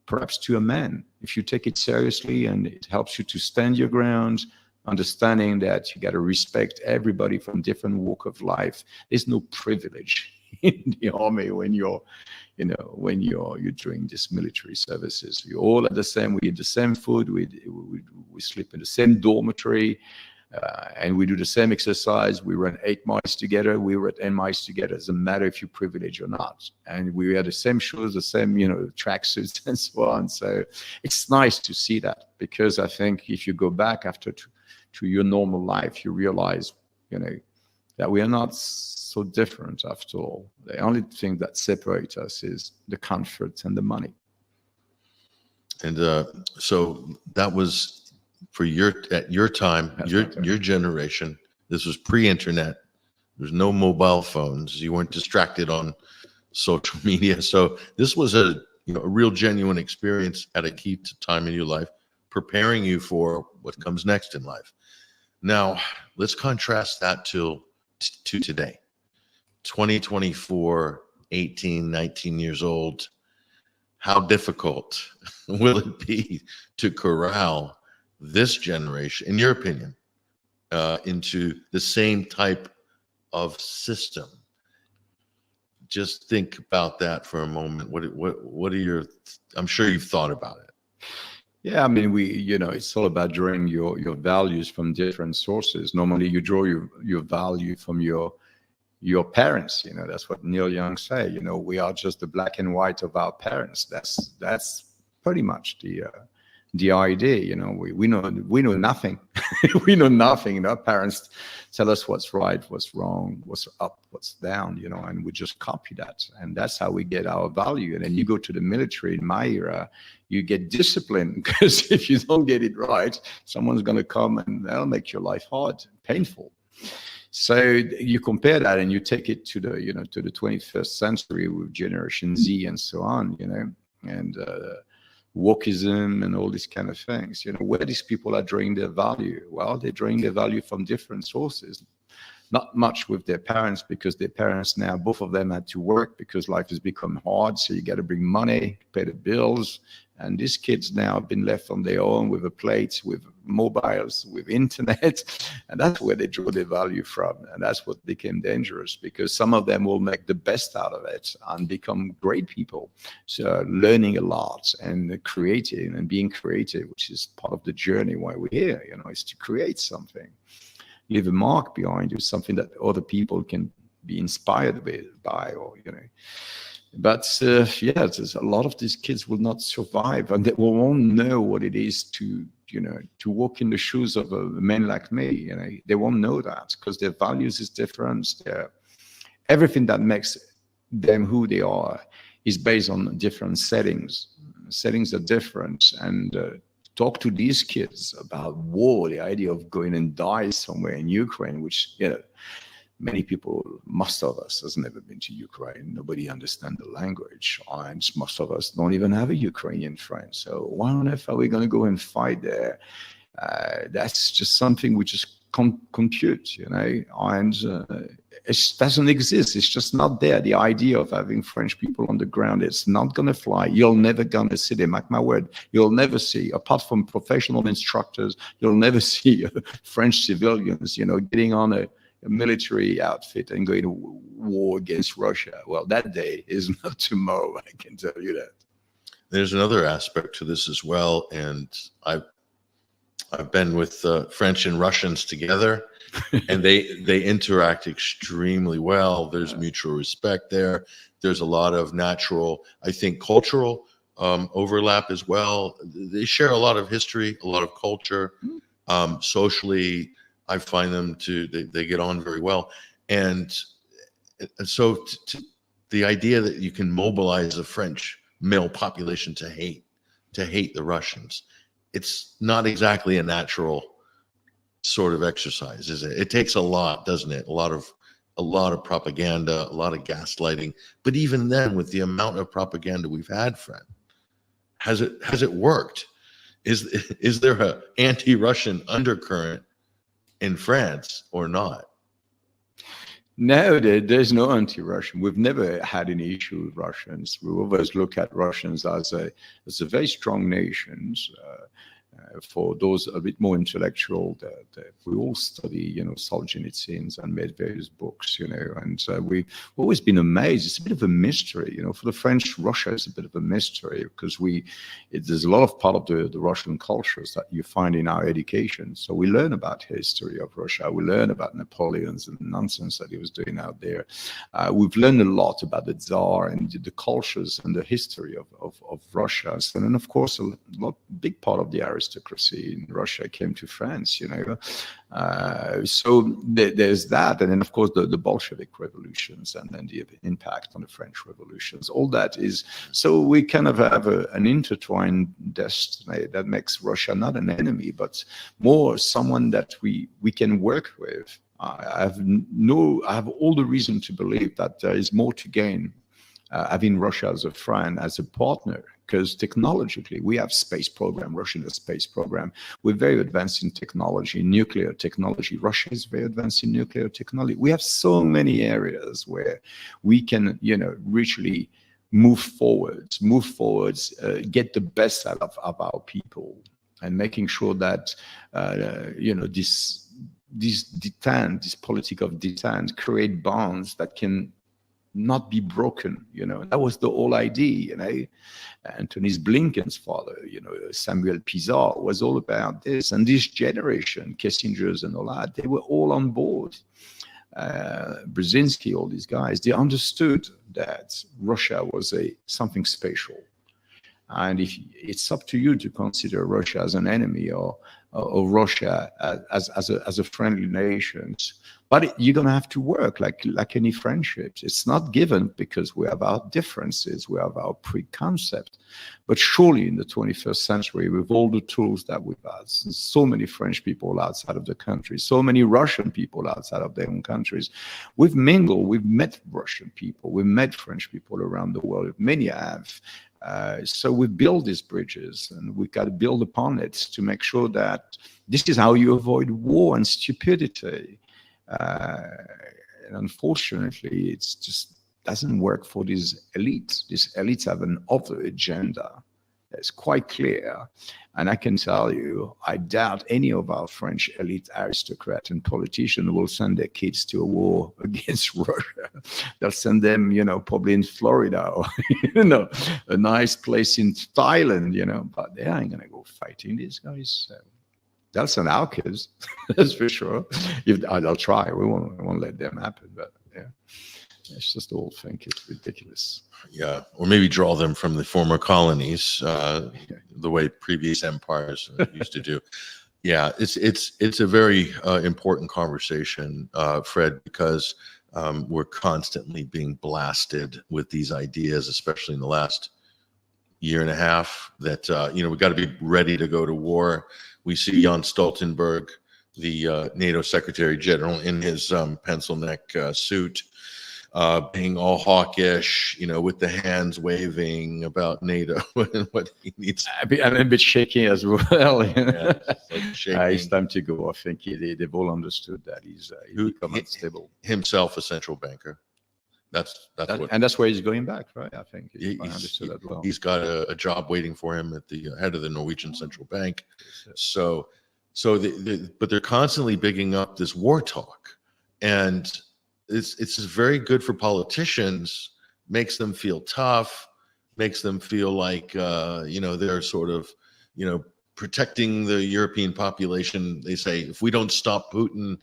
Speaker 2: perhaps to a man, if you take it seriously, and it helps you to stand your ground, understanding that you got to respect everybody from different walk of life. There's no privilege in the army when you're doing this military services. We're all at the same. We eat the same food. We sleep in the same dormitory. And we do the same exercise. We run 8 miles together. We run 10 miles together. It doesn't matter if you're privileged or not. And we wear the same shoes, the same, tracksuits and so on. So it's nice to see that, because I think if you go back after to your normal life, you realize, that we are not so different after all. The only thing that separates us is the comfort and the money.
Speaker 1: And so that was for at your time, your generation. This was pre-internet. There's no mobile phones. You weren't distracted on social media. So this was a real genuine experience at a key time in your life, preparing you for what comes next in life. Now, let's contrast that to today. 2024, 18, 19 years old. How difficult will it be to corral this generation, in your opinion, into the same type of system? Just think about that for a moment. What are your? I'm sure you've thought about it.
Speaker 2: Yeah, I mean, it's all about drawing your values from different sources. Normally, you draw your value from your parents. That's what Neil Young say. We are just the black and white of our parents. That's pretty much the idea. We know nothing. We know nothing. Our parents tell us what's right, what's wrong, what's up, what's down. And we just copy that, and that's how we get our value. And then you go to the military. In my era, you get discipline, because if you don't get it right, someone's going to come and they'll make your life hard, painful. So you compare that and you take it to the to the 21st century with Generation Z and so on, and wokeism and all these kind of things. Where these people are drawing their value? Well, they're drawing their value from different sources. not much with their parents, because their parents now, both of them had to work because life has become hard. So you got to bring money, pay the bills. And these kids now have been left on their own with a plate, with mobiles, with internet. And that's where they draw their value from. And that's what became dangerous, because some of them will make the best out of it and become great people. So learning a lot and creating and being creative, which is part of the journey why we're here, is to create something. Leave a mark behind you, something that other people can be inspired by, or, But there's a lot of these kids will not survive, and they won't know what it is to walk in the shoes of a man like me. They won't know that, because their values is different. Everything that makes them who they are is based on different settings. Settings are different, and talk to these kids about war, the idea of going and die somewhere in Ukraine, which many people, most of us, has never been to Ukraine. Nobody understands the language, and most of us don't even have a Ukrainian friend. So why on earth are we going to go and fight there? That's just something we just can't compute, and it doesn't exist. It's just not there. The idea of having French people on the ground, it's not going to fly. You're never going to see them. Mark my word, you'll never see, apart from professional instructors, you'll never see French civilians, getting on a military outfit and going to war against Russia. Well, that day is not tomorrow, I can tell you that.
Speaker 1: There's another aspect to this as well, and I've been with French and Russians together, and they interact extremely well. There's mutual respect there. There's a lot of natural, I think, cultural overlap as well. They share a lot of history, a lot of culture, socially. I find them they get on very well. And so the idea that you can mobilize the French male population to hate the Russians, it's not exactly a natural sort of exercise, is it? It takes a lot, doesn't it? A lot of propaganda, a lot of gaslighting. But even then, with the amount of propaganda we've had, friend, has it worked? Is there a anti-Russian undercurrent in France or not?
Speaker 2: No, there's no anti-Russian. We've never had any issue with Russians. We always look at Russians as a very strong nation. For those a bit more intellectual, that we all study, Solzhenitsyn and made various books, and we've always been amazed. It's a bit of a mystery, for the French. Russia is a bit of a mystery, because there's a lot of part of the Russian cultures that you find in our education. So we learn about history of Russia. We learn about Napoleon's and nonsense that he was doing out there. We've learned a lot about the Tsar and the cultures and the history of Russia. And then, of course, big part of the aristocracy in Russia came to France, so there's that. And then, of course, the Bolshevik revolutions, and then the impact on the French revolutions. All that is, so we kind of have an intertwined destiny that makes Russia not an enemy, but more someone that we can work with. I have all the reason to believe that there is more to gain having Russia as a friend, as a partner, because technologically we have space program. Russia has a space program. We're very advanced in technology, nuclear technology. Russia is very advanced in nuclear technology. We have so many areas where we can, richly move forwards, get the best out of our people, and making sure that this politic of detente create bonds that can not be broken. That was the whole idea. Antony Blinken's father, Samuel Pizarro, was all about this. And this generation, Kissinger's and all that, they were all on board. Brzezinski, all these guys, they understood that Russia was something special. And if it's up to you to consider Russia as an enemy or Russia as a friendly nation. But you're going to have to work like any friendships. It's not given, because we have our differences, we have our preconcept. But surely in the 21st century, with all the tools that we've had, so many French people outside of the country, so many Russian people outside of their own countries, we've mingled, we've met Russian people, we've met French people around the world, many have. So we build these bridges, and we've got to build upon it to make sure that this is how you avoid war and stupidity. And unfortunately, it's just doesn't work for these elites. These elites have an other agenda that's quite clear. And I can tell you, I doubt any of our French elite aristocrats and politicians will send their kids to a war against Russia. They'll send them, probably in Florida or, a nice place in Thailand, but they ain't going to go fighting these guys. So they'll send our kids, that's for sure. They'll try. We won't let them happen, but yeah. It's just all think it's ridiculous.
Speaker 1: Yeah, or maybe draw them from the former colonies, the way previous empires used to do. Yeah, it's a very important conversation, Fred, because we're constantly being blasted with these ideas, especially in the last year and a half. That we got to be ready to go to war. We see Jan Stoltenberg, the NATO Secretary General, in his pencil neck suit. Being all hawkish, with the hands waving about NATO and what he needs.
Speaker 2: I'm a bit shaky as well.
Speaker 1: Yeah,
Speaker 2: it's time to go. I think they've all understood that he's become unstable.
Speaker 1: Himself a central banker. That's
Speaker 2: where he's going back, right? I think I understood that well.
Speaker 1: He's got a job waiting for him at the head of the Norwegian Central Bank. So but they're constantly bigging up this war talk, and it's very good for politicians, makes them feel tough, makes them feel like, they're sort of, protecting the European population. They say, if we don't stop Putin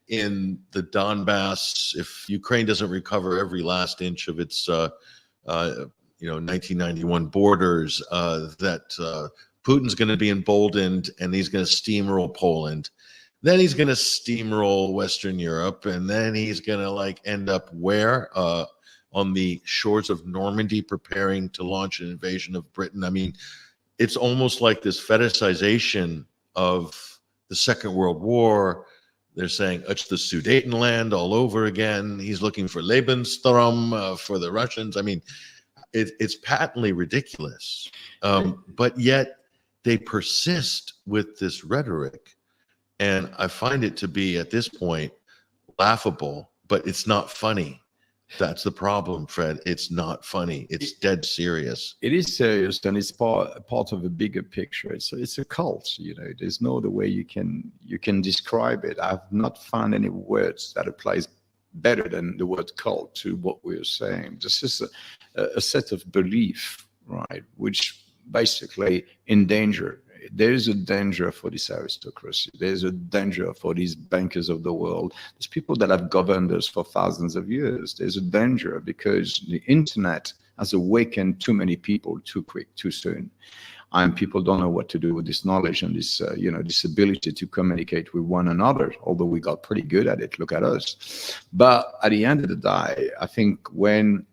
Speaker 1: in the Donbass, if Ukraine doesn't recover every last inch of its, 1991 borders, that Putin's going to be emboldened and he's going to steamroll Poland. Then he's going to steamroll Western Europe, and then he's going to end up where? On the shores of Normandy, preparing to launch an invasion of Britain. I mean, it's almost like this fetishization of the Second World War. They're saying it's the Sudetenland all over again. He's looking for Lebensraum for the Russians. I mean, it's patently ridiculous. But yet they persist with this rhetoric. And I find it to be, at this point, laughable, but it's not funny. That's the problem, Fred. It's not funny. It's dead serious.
Speaker 2: It is serious, and it's part of a bigger picture. It's a cult. There's no other way you can describe it. I've not found any words that applies better than the word cult to what we're saying. This is a set of belief, right, which basically endanger. There is a danger for this aristocracy. There's a danger for these bankers of the world. There's people that have governed us for thousands of years. There's a danger because the internet has awakened too many people too quick, too soon. And people don't know what to do with this knowledge and this, this ability to communicate with one another, although we got pretty good at it. Look at us. But at the end of the day, I think when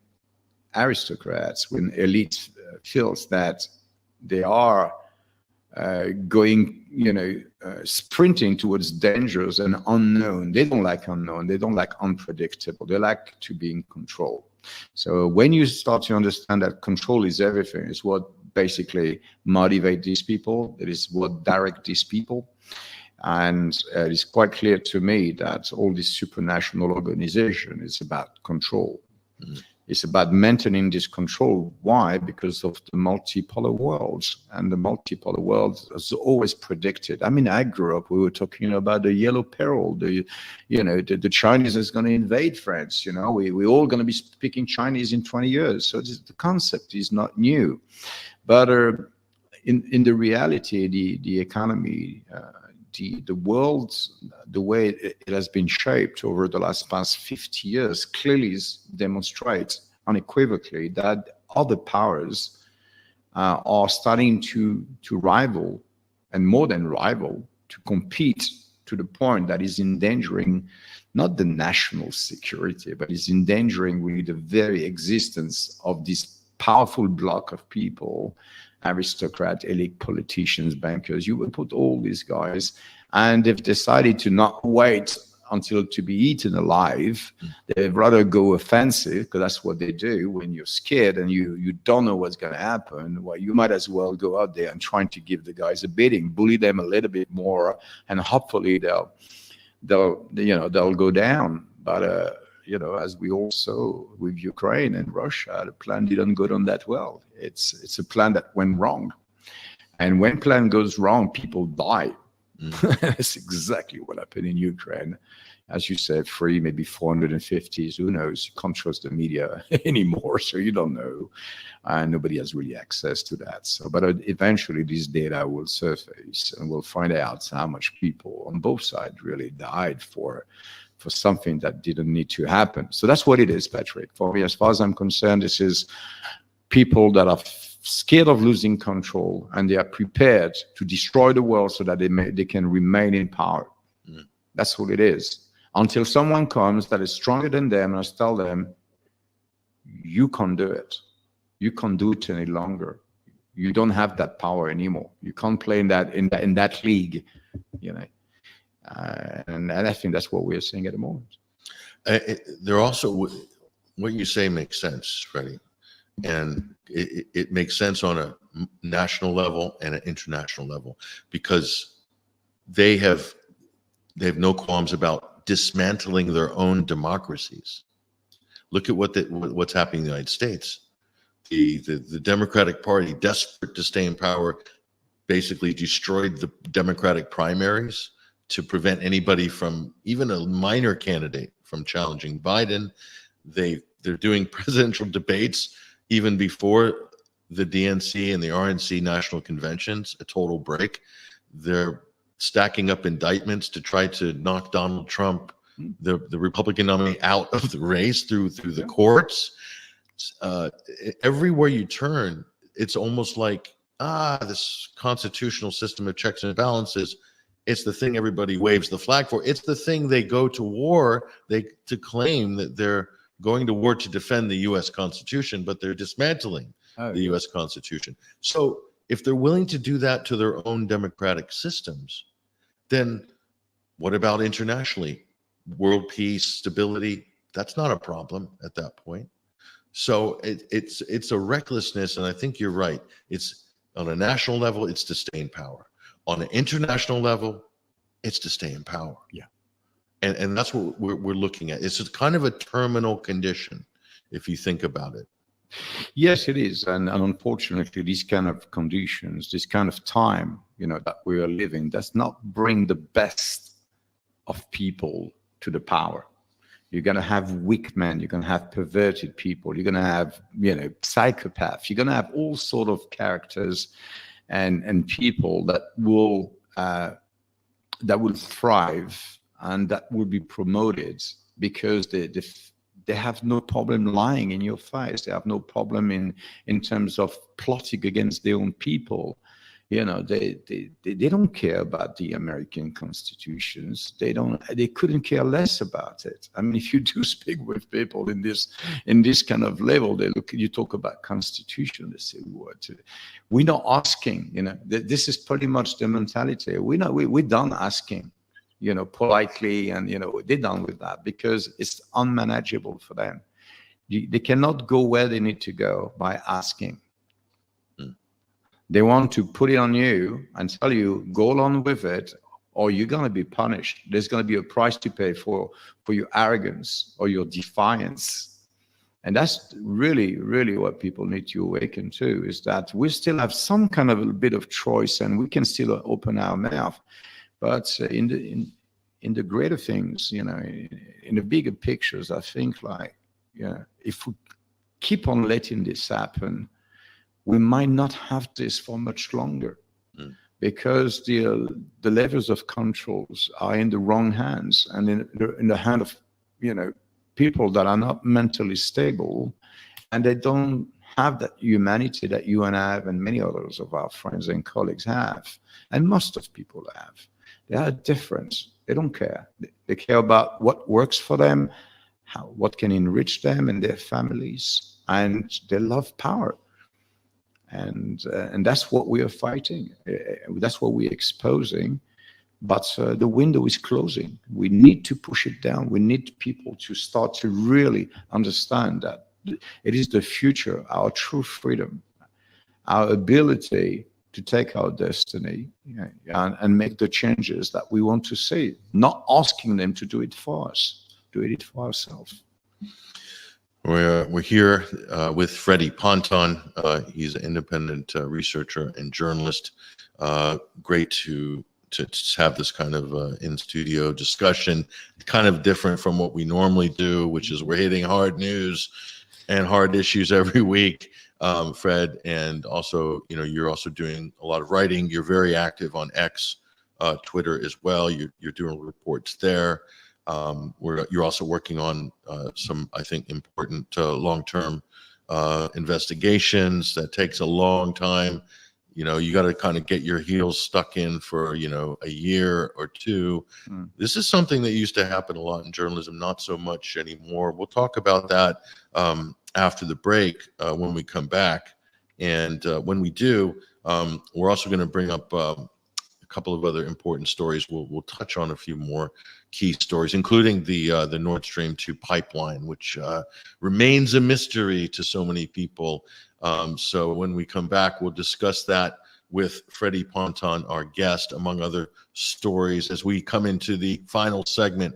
Speaker 2: aristocrats, when elite feels that they are sprinting towards dangers and unknown. They don't like unknown. They don't like unpredictable. They like to be in control. So when you start to understand that control is everything, is what basically motivate these people. It is what direct these people. And it is quite clear to me that all this supranational organization is about control. Mm-hmm. It's about maintaining this control. Why? Because of the multipolar worlds. And the multipolar world is always predicted. I mean, I grew up, we were talking about the yellow peril, the Chinese is going to invade France. We're all going to be speaking Chinese in 20 years. So the concept is not new. But in the reality, the economy, the world, the way it has been shaped over the past 50 years clearly demonstrates unequivocally that other powers are starting to rival, and more than rival, to compete to the point that is endangering not the national security, but is endangering really the very existence of this powerful block of people, aristocrat, elite politicians, bankers. You would put all these guys, and they've decided to not wait until to be eaten alive. They'd rather go offensive, because that's what they do when you're scared and you don't know what's going to happen. Well, you might as well go out there and try to give the guys a beating, bully them a little bit more, and hopefully they'll go down. But as we all saw with Ukraine and Russia, the plan didn't go down that well. It's a plan that went wrong, and when plan goes wrong, people die. That's exactly what happened in Ukraine. As you said, maybe 450. Who knows? You can't trust the media anymore, so you don't know. And nobody has really access to that. But eventually, this data will surface, and we'll find out how much people on both sides really died for something that didn't need to happen. So that's what it is, Patrick. For me, as far as I'm concerned, this is people that are scared of losing control, and they are prepared to destroy the world so that they can remain in power. That's what it is. Until someone comes that is stronger than them and tell them, you can't do it. You can't do it any longer. You don't have that power anymore. You can't play in that league, and I think that's what we're seeing at the moment.
Speaker 1: There also, what you say makes sense, Freddie, and it makes sense on a national level and an international level, because they have no qualms about dismantling their own democracies. Look at what's happening in the United States. The Democratic Party, desperate to stay in power, basically destroyed the Democratic primaries to prevent anybody from, even a minor candidate, from challenging Biden. They're doing presidential debates even before the DNC and the RNC national conventions, a total break. They're stacking up indictments to try to knock Donald Trump, the Republican nominee, out of the race through the courts. Everywhere you turn, it's almost like, this constitutional system of checks and balances, it's the thing everybody waves the flag for. It's the thing they go to war, to claim that they're going to war to defend the U.S. Constitution, but they're dismantling the U.S. Constitution. So if they're willing to do that to their own democratic systems, then what about internationally? World peace, stability, that's not a problem at that point. So it's a recklessness, and I think you're right. It's on a national level, it's to stay in power. On an international level, it's to stay in power.
Speaker 2: Yeah.
Speaker 1: And that's what we're looking at. It's kind of a terminal condition, if you think about it.
Speaker 2: Yes, it is. And unfortunately, these kind of conditions, this kind of time, that we are living, does not bring the best of people to the power. You're going to have weak men. You're going to have perverted people. You're going to have, psychopaths. You're going to have all sort of characters and people that will thrive and that will be promoted because they have no problem lying in your face. They have no problem in terms of plotting against their own people. They don't care about the American constitutions. They couldn't care less about it. I mean, if you do speak with people in this kind of level, you talk about constitution, they say, what? We're not asking, this is pretty much the mentality. We're done asking, politely, and, they're done with that because it's unmanageable for them. They cannot go where they need to go by asking. They want to put it on you and tell you, go along with it, or you're going to be punished. There's going to be a price to pay for your arrogance or your defiance. And that's really, really what people need to awaken to, is that we still have some kind of a bit of choice and we can still open our mouth. But in the greater things, in the bigger pictures, I think if we keep on letting this happen, we might not have this for much longer because the levels of controls are in the wrong hands and in the hand of, people that are not mentally stable, and they don't have that humanity that you and I have and many others of our friends and colleagues have, and most of people have. They are different. They don't care. They care about what works for them, what can enrich them and their families, and they love power. And that's what we are fighting. That's what we're exposing. But the window is closing. We need to push it down. We need people to start to really understand that it is the future, our true freedom, our ability to take our destiny, and make the changes that we want to see, not asking them to do it for us, do it for ourselves.
Speaker 1: We're here with Freddie Ponton. He's an independent researcher and journalist. Great to have this kind of in-studio discussion, kind of different from what we normally do, which is we're hitting hard news and hard issues every week. Fred, and also, you're also doing a lot of writing. You're very active on X, Twitter as well. You're doing reports there. You're also working on some, I think, important long-term investigations that takes a long time. You got to kind of get your heels stuck in for, a year or two. This is something that used to happen a lot in journalism, not so much anymore. We'll talk about that after the break when we come back. And when we do, we're also going to bring up a couple of other important stories. We'll touch on a few more key stories, including the Nord Stream 2 pipeline, which remains a mystery to so many people. So when we come back, we'll discuss that with Freddie Ponton, our guest, among other stories, as we come into the final segment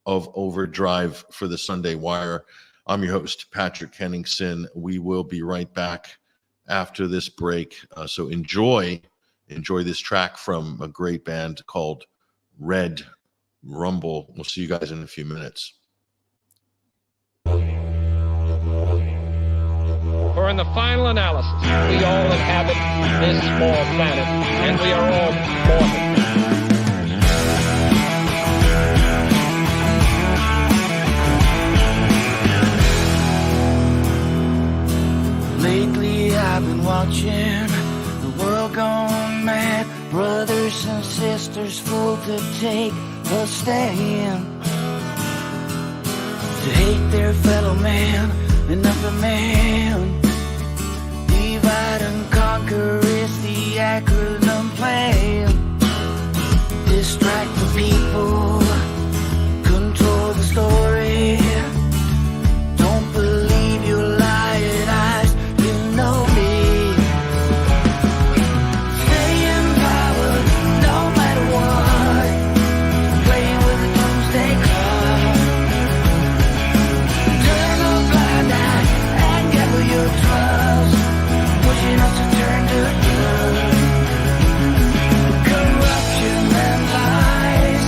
Speaker 1: of Overdrive for the Sunday Wire. I'm your host, Patrick Henningsen. We will be right back after this break. So enjoy this track from a great band called Red Rumble. We'll see you guys in a few minutes.
Speaker 3: For in the final analysis, we all inhabit this small planet, and we are all mortal.
Speaker 4: Lately I've been watching the world gone mad. Brothers and sisters fooled to take a stand, to hate their fellow man, another man. Divide and conquer is the acronym plan. Distract the people, control the story. Don't believe your lying eyes, you know me. Stay in power no matter what. Play with the doomsday clock. Turn a blind eye and gather your trust. Pushing us to turn to good. Corruption and lies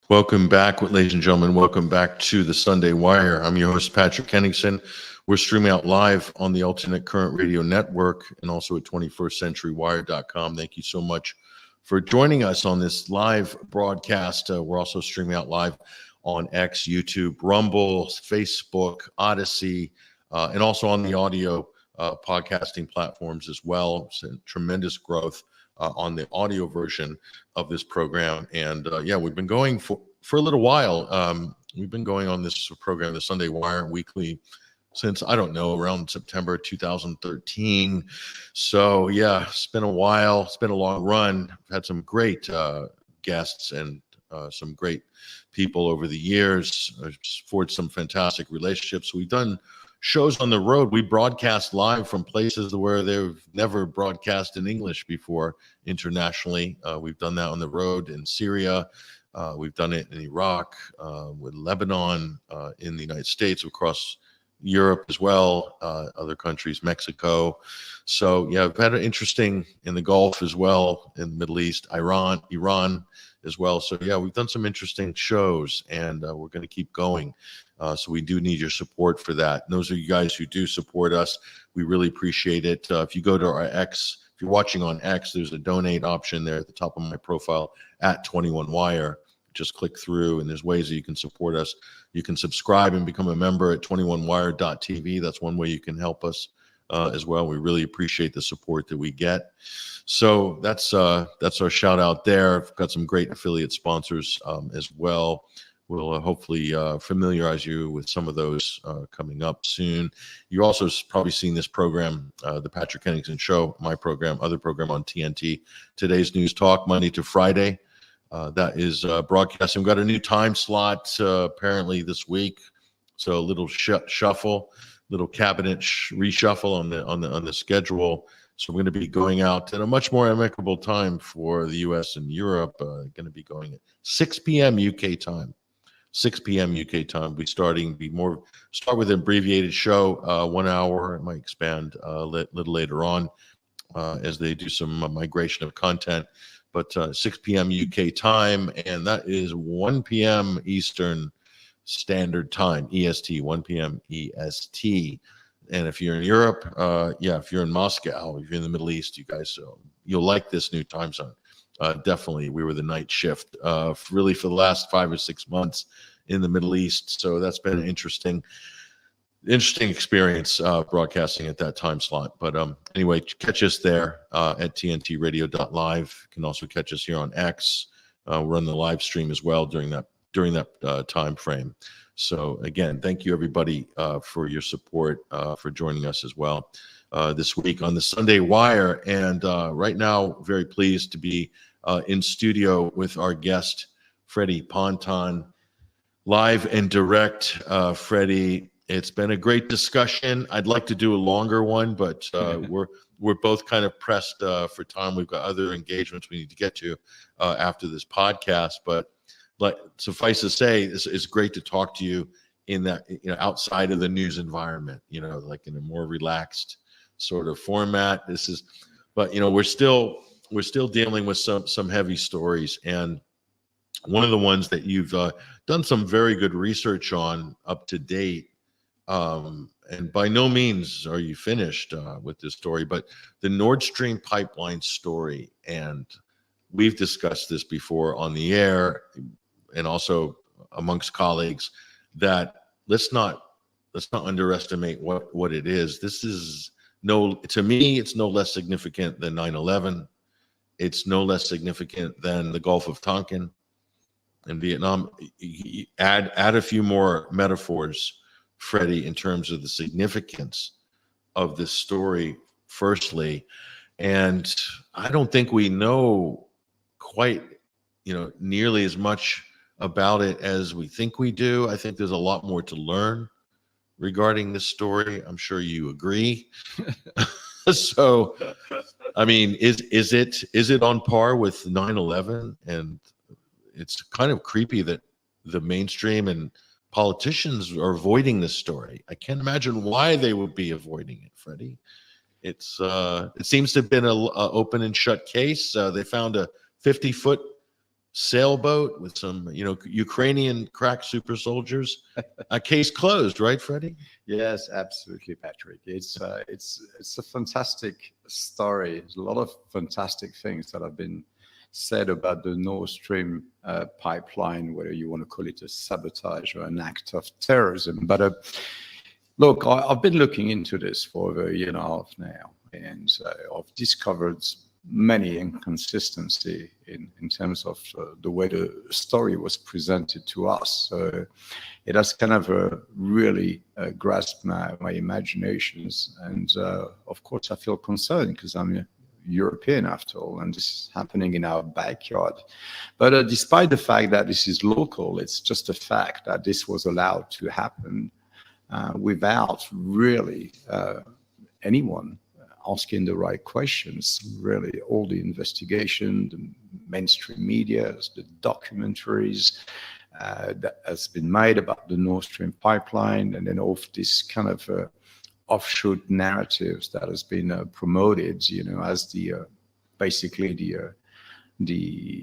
Speaker 1: Welcome back, ladies and gentlemen. Welcome back to the Sunday Wire. I'm your host, Patrick Henningsen. We're streaming out live on the Alternate Current Radio Network and also at 21stcenturywire.com. Thank you so much for joining us on this live broadcast. We're also streaming out live on X, YouTube, Rumble, Facebook, Odyssey, and also on the audio podcasting platforms as well. So tremendous growth on the audio version of this program. And yeah, we've been going for a little while. We've been going on this program, the Sunday Wire, weekly since, I don't know, around September 2013. So yeah, it's been a while. It's been a long run. I've had some great guests and some great people over the years. I've forged some fantastic relationships. We've done shows on the road. We broadcast live from places where they've never broadcast in English before internationally. We've done that on the road in Syria. We've done it in Iraq, with Lebanon, in the United States, across Europe as well, other countries, Mexico. So yeah, I've had an interesting in the Gulf as well, in the Middle East, Iran as well. So yeah, we've done some interesting shows, and we're going to keep going. So we do need your support for that. And those are you guys who do support us. We really appreciate it. If you go to our X, if you're watching on X, there's a donate option there at the top of my profile at 21Wire. Just click through, and there's ways that you can support us. You can subscribe and become a member at 21wire.tv. That's one way you can help us as well. We really appreciate the support that we get. So that's our shout out there. I've got some great affiliate sponsors as well. We'll hopefully familiarize you with some of those coming up soon. You also probably seen this program, the Patrick Henningsen Show, my program, other program on TNT, Today's News Talk, Monday to Friday. That is broadcasting. We've got a new time slot apparently this week, so a little shuffle, little cabinet reshuffle on the schedule. So we're going to be going out at a much more amicable time for the U.S. and Europe. Going to be going at 6 p.m. UK time. 6 p.m. UK time. Start with an abbreviated show, 1 hour. It might expand a little later on as they do some migration of content. But 6 p.m. UK time, and that is 1 p.m. Eastern Standard Time, EST, 1 p.m. EST. And if you're in Europe, if you're in Moscow, if you're in the Middle East, you guys, you'll like this new time zone. Definitely, we were the night shift really for the last 5 or 6 months in the Middle East. So that's been an interesting experience broadcasting at that time slot. But anyway, catch us there at tntradio.live. You can also catch us here on X. We're on the live stream as well during that time frame. So again, thank you everybody for your support, for joining us as well this week on the Sunday Wire. And right now, very pleased to be in studio with our guest, Freddie Ponton, live and direct. Freddie, it's been a great discussion. I'd like to do a longer one, but we're both kind of pressed for time. We've got other engagements we need to get to after this podcast. But suffice to say, it's great to talk to you in that, outside of the news environment, like in a more relaxed sort of format. But we're still dealing with some heavy stories, and one of the ones that you've done some very good research on up to date. And by no means are you finished with this story, but the Nord Stream pipeline story. And we've discussed this before on the air and also amongst colleagues, that let's not underestimate what it is. This is to me, it's no less significant than 9/11. It's no less significant than the Gulf of Tonkin and Vietnam. Add a few more metaphors, Freddie, in terms of the significance of this story, firstly. And I don't think we know quite, nearly as much about it as we think we do. I think there's a lot more to learn regarding this story. I'm sure you agree. So, I mean, is it on par with 9/11? And it's kind of creepy that the mainstream and politicians are avoiding this story. I can't imagine why they would be avoiding it, Freddie. It seems to have been an open and shut case. They found a 50-foot sailboat with some, Ukrainian crack super soldiers. A case closed, right, Freddie?
Speaker 2: Yes, absolutely, Patrick. It's a fantastic story. There's a lot of fantastic things that have been said about the Nord Stream pipeline, whether you want to call it a sabotage or an act of terrorism. But look, I've been looking into this for over a year and a half now, and I've discovered many inconsistency in terms of the way the story was presented to us. So it has kind of really grasped my imaginations. And of course, I feel concerned because I'm European after all, and this is happening in our backyard. But despite the fact that this is local, it's just a fact that this was allowed to happen without really anyone asking the right questions. Really, all the investigation, the mainstream media, the documentaries that has been made about the Nord Stream pipeline, and then all of this kind of offshoot narratives that has been promoted, as the basically the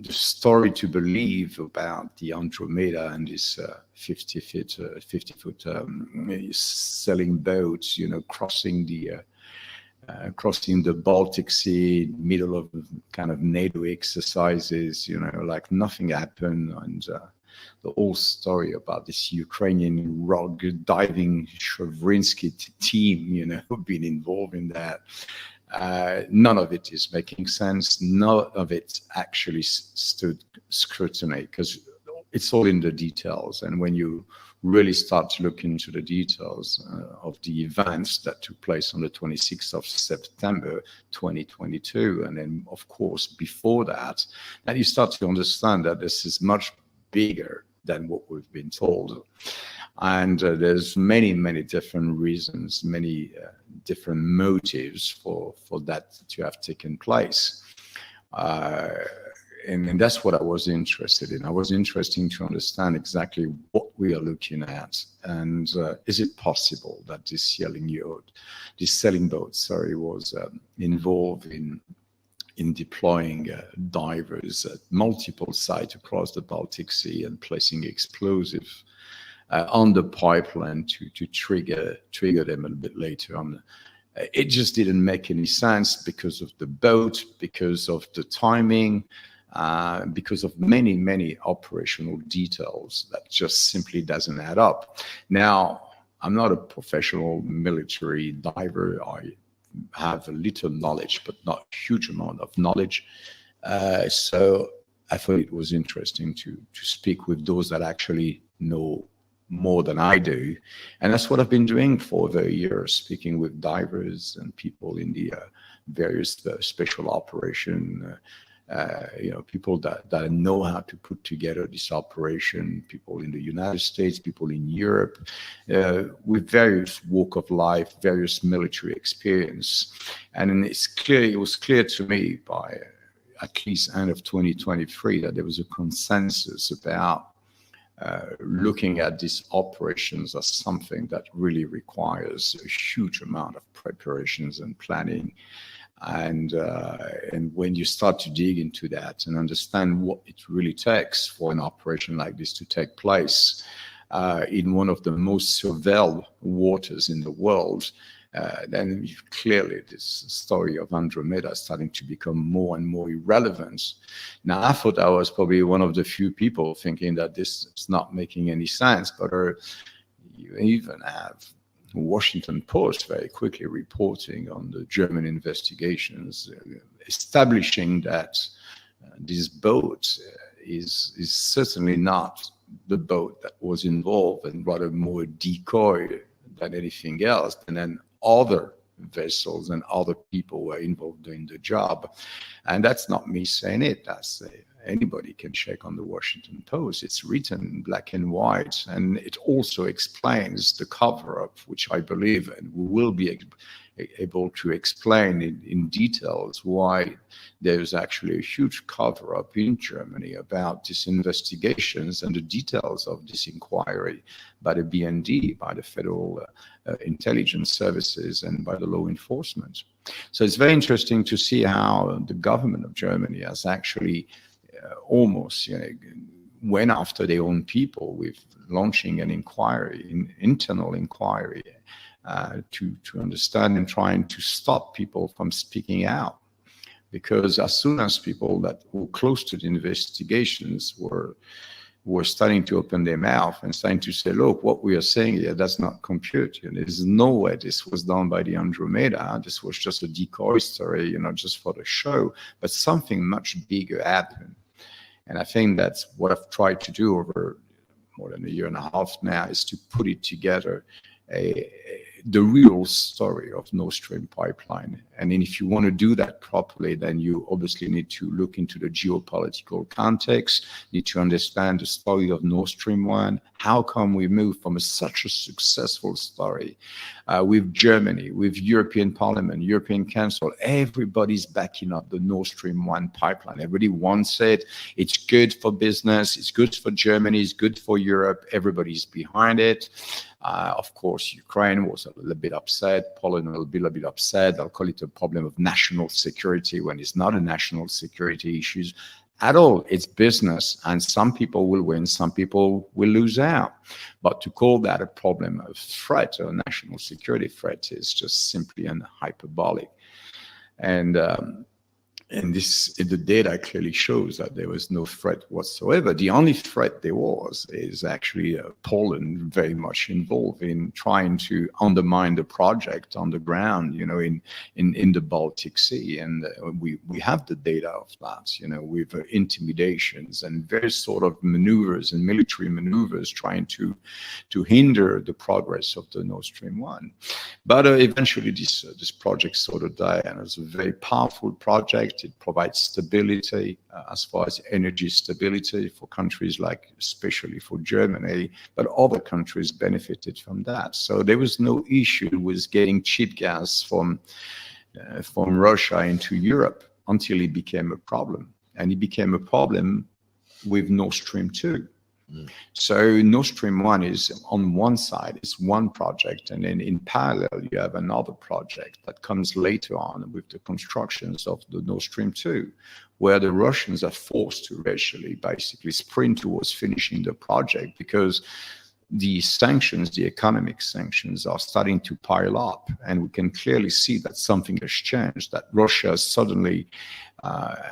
Speaker 2: story to believe about the Andromeda and this 50-foot sailing boats, crossing the Baltic Sea, middle of kind of NATO exercises, like nothing happened, and the whole story about this Ukrainian rogue diving Shovrinsky team, being involved in that. None of it is making sense. None of it actually stood scrutiny, because it's all in the details. And when you really start to look into the details of the events that took place on the 26th of September 2022, and then of course before that, then you start to understand that this is much bigger than what we've been told. And there's many different reasons, many different motives for that to have taken place. And that's what I was interested in. I was interested to understand exactly what we are looking at, and is it possible that this sailing boat, was involved in deploying divers at multiple sites across the Baltic Sea and placing explosives on the pipeline to trigger them a bit later on. It just didn't make any sense because of the boat, because of the timing, because of many operational details that just simply doesn't add up. Now, I'm not a professional military diver. I have a little knowledge, but not a huge amount of knowledge. So I thought it was interesting to speak with those that actually know more than I do. And that's what I've been doing for the years, speaking with divers and people in the various special operation, people that know how to put together this operation, people in the United States, people in Europe, with various walk of life, various military experience. And it was clear to me by at least end of 2023 that there was a consensus about looking at these operations as something that really requires a huge amount of preparations and planning. And when you start to dig into that and understand what it really takes for an operation like this to take place in one of the most surveilled waters in the world, then clearly this story of Andromeda is starting to become more and more irrelevant. Now, I thought I was probably one of the few people thinking that this is not making any sense, but you even have Washington Post very quickly reporting on the German investigations, establishing that this boat is certainly not the boat that was involved, and rather more a decoy than anything else. And then other vessels and other people were involved in the job. And that's not me saying it. Anybody can check on the Washington Post. It's written in black and white, and it also explains the cover-up, which I believe, and we will be able to explain in details why there's actually a huge cover-up in Germany about these investigations and the details of this inquiry by the BND, by the Federal Intelligence Services, and by the law enforcement. So it's very interesting to see how the government of Germany has actually almost went after their own people with launching an inquiry, an internal inquiry, to understand and trying to stop people from speaking out. Because as soon as people that were close to the investigations were starting to open their mouth and starting to say, look, what we are saying here does not compute. There's no way this was done by the Andromeda. This was just a decoy story, just for the show. But something much bigger happened. And I think that's what I've tried to do over more than a year and a half now, is to put it together, the real story of Nord Stream pipeline. And then if you want to do that properly, then you obviously need to look into the geopolitical context, need to understand the story of Nord Stream 1. How come we moved from such a successful story with Germany, with European Parliament, European Council, everybody's backing up the Nord Stream 1 pipeline. Everybody wants it. It's good for business. It's good for Germany. It's good for Europe. Everybody's behind it. Of course, Ukraine was a little bit upset. Poland a little bit upset. I'll call it a problem of national security when it's not a national security issue at all. It's business, and some people will win, some people will lose out. But to call that a problem of threat or national security threat is just simply an hyperbolic. And the data clearly shows that there was no threat whatsoever. The only threat there was is actually Poland very much involved in trying to undermine the project on the ground, in the Baltic Sea. And we have the data of that, with intimidations and various sort of maneuvers and military maneuvers trying to hinder the progress of the Nord Stream 1. But eventually this project sort of died, and it's a very powerful project. It provides stability as far as energy stability for countries like, especially for Germany, but other countries benefited from that. So there was no issue with getting cheap gas from Russia into Europe until it became a problem. And it became a problem with Nord Stream 2. So Nord Stream 1 is on one side, it's one project, and then in parallel you have another project that comes later on with the constructions of the Nord Stream 2, where the Russians are forced to basically sprint towards finishing the project, because the sanctions, the economic sanctions, are starting to pile up, and we can clearly see that something has changed, that Russia suddenly,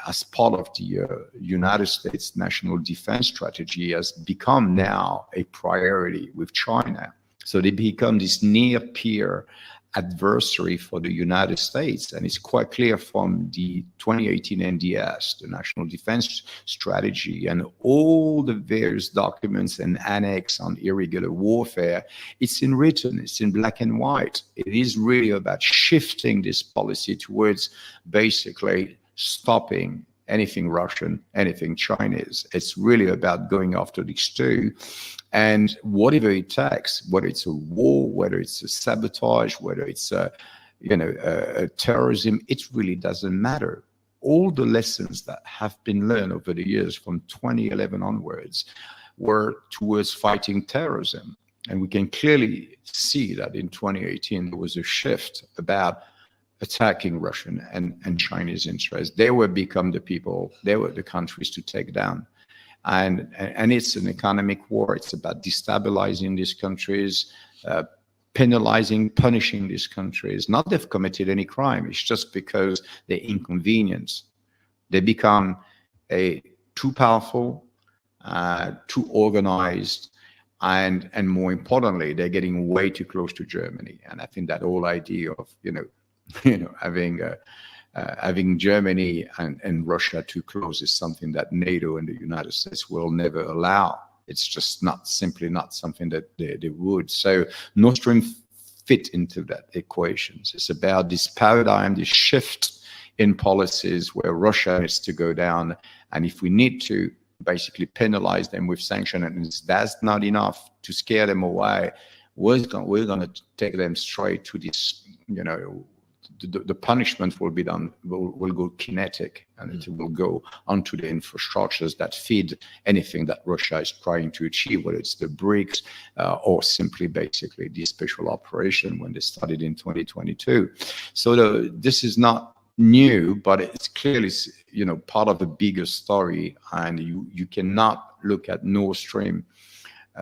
Speaker 2: as part of the United States national defense strategy, has become now a priority with China. So they become this near-peer adversary for the United States. And it's quite clear from the 2018 NDS, the National Defense Strategy, and all the various documents and annex on irregular warfare, it's in written, it's in black and white. It is really about shifting this policy towards basically stopping anything Russian, anything Chinese. It's really about going after these two. And whatever it takes, whether it's a war, whether it's a sabotage, whether it's a terrorism, it really doesn't matter. All the lessons that have been learned over the years from 2011 onwards were towards fighting terrorism. And we can clearly see that in 2018, there was a shift about attacking Russian and Chinese interests. They were become the people, they were the countries to take down. And it's an economic war. It's about destabilizing these countries, penalizing, punishing these countries. Not they've committed any crime. It's just because they're inconvenienced. They become too powerful, too organized, and more importantly, they're getting way too close to Germany. And I think that whole idea of having Germany and Russia too close is something that NATO and the United States will never allow. It's just simply not something that they would. So Nord Stream fit into that equation. It's about this paradigm, this shift in policies where Russia needs to go down. And if we need to basically penalize them with sanctions, and that's not enough to scare them away, we're going to take them straight to this, the punishment will be done, will go kinetic, and it will go onto the infrastructures that feed anything that Russia is trying to achieve, whether it's the BRICS or simply basically the special operation when they started in 2022. So this is not new, but it's clearly, part of a bigger story. And you cannot look at Nord Stream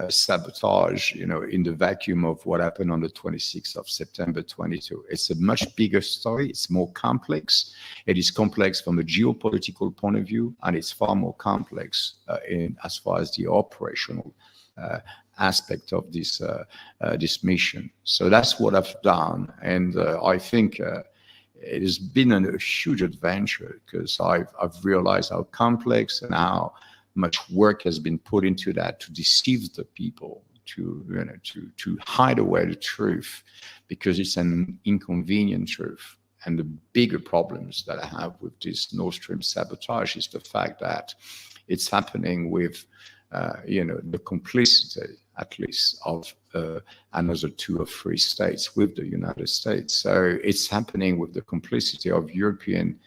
Speaker 2: sabotage, in the vacuum of what happened on the 26th of September 22. It's a much bigger story. It's more complex. It is complex from a geopolitical point of view, and it's far more complex as far as the operational aspect of this mission. So that's what I've done, and I think it has been a huge adventure, because I've realized how complex and how much work has been put into that to deceive the people, to hide away the truth, because it's an inconvenient truth. And the bigger problems that I have with this Nord Stream sabotage is the fact that it's happening with, the complicity, at least, of another 2 or 3 states with the United States. So it's happening with the complicity of European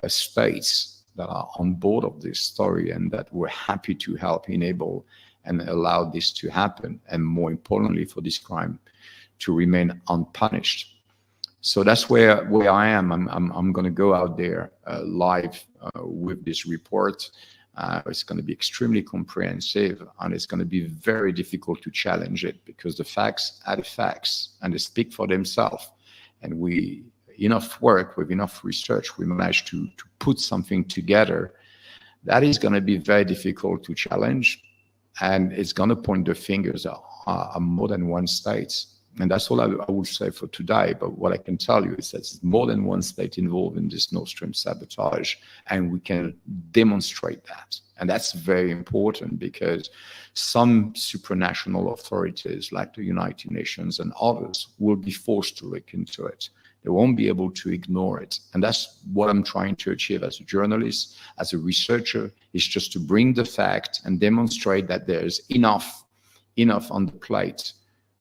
Speaker 2: states that are on board of this story, and that we're happy to help enable and allow this to happen, and more importantly, for this crime to remain unpunished. So that's where I am. I'm going to go out there live with this report. It's going to be extremely comprehensive, and it's going to be very difficult to challenge it, because the facts are the facts, and they speak for themselves. And enough work, with enough research, we managed to put something together that is going to be very difficult to challenge, and it's going to point the fingers at more than one state. And that's all I would say for today. But what I can tell you is that there's more than one state involved in this Nord Stream sabotage, and we can demonstrate that. And that's very important, because some supranational authorities like the United Nations and others will be forced to look into it. They won't be able to ignore it. And that's what I'm trying to achieve as a journalist, as a researcher, is just to bring the fact and demonstrate that there's enough on the plate,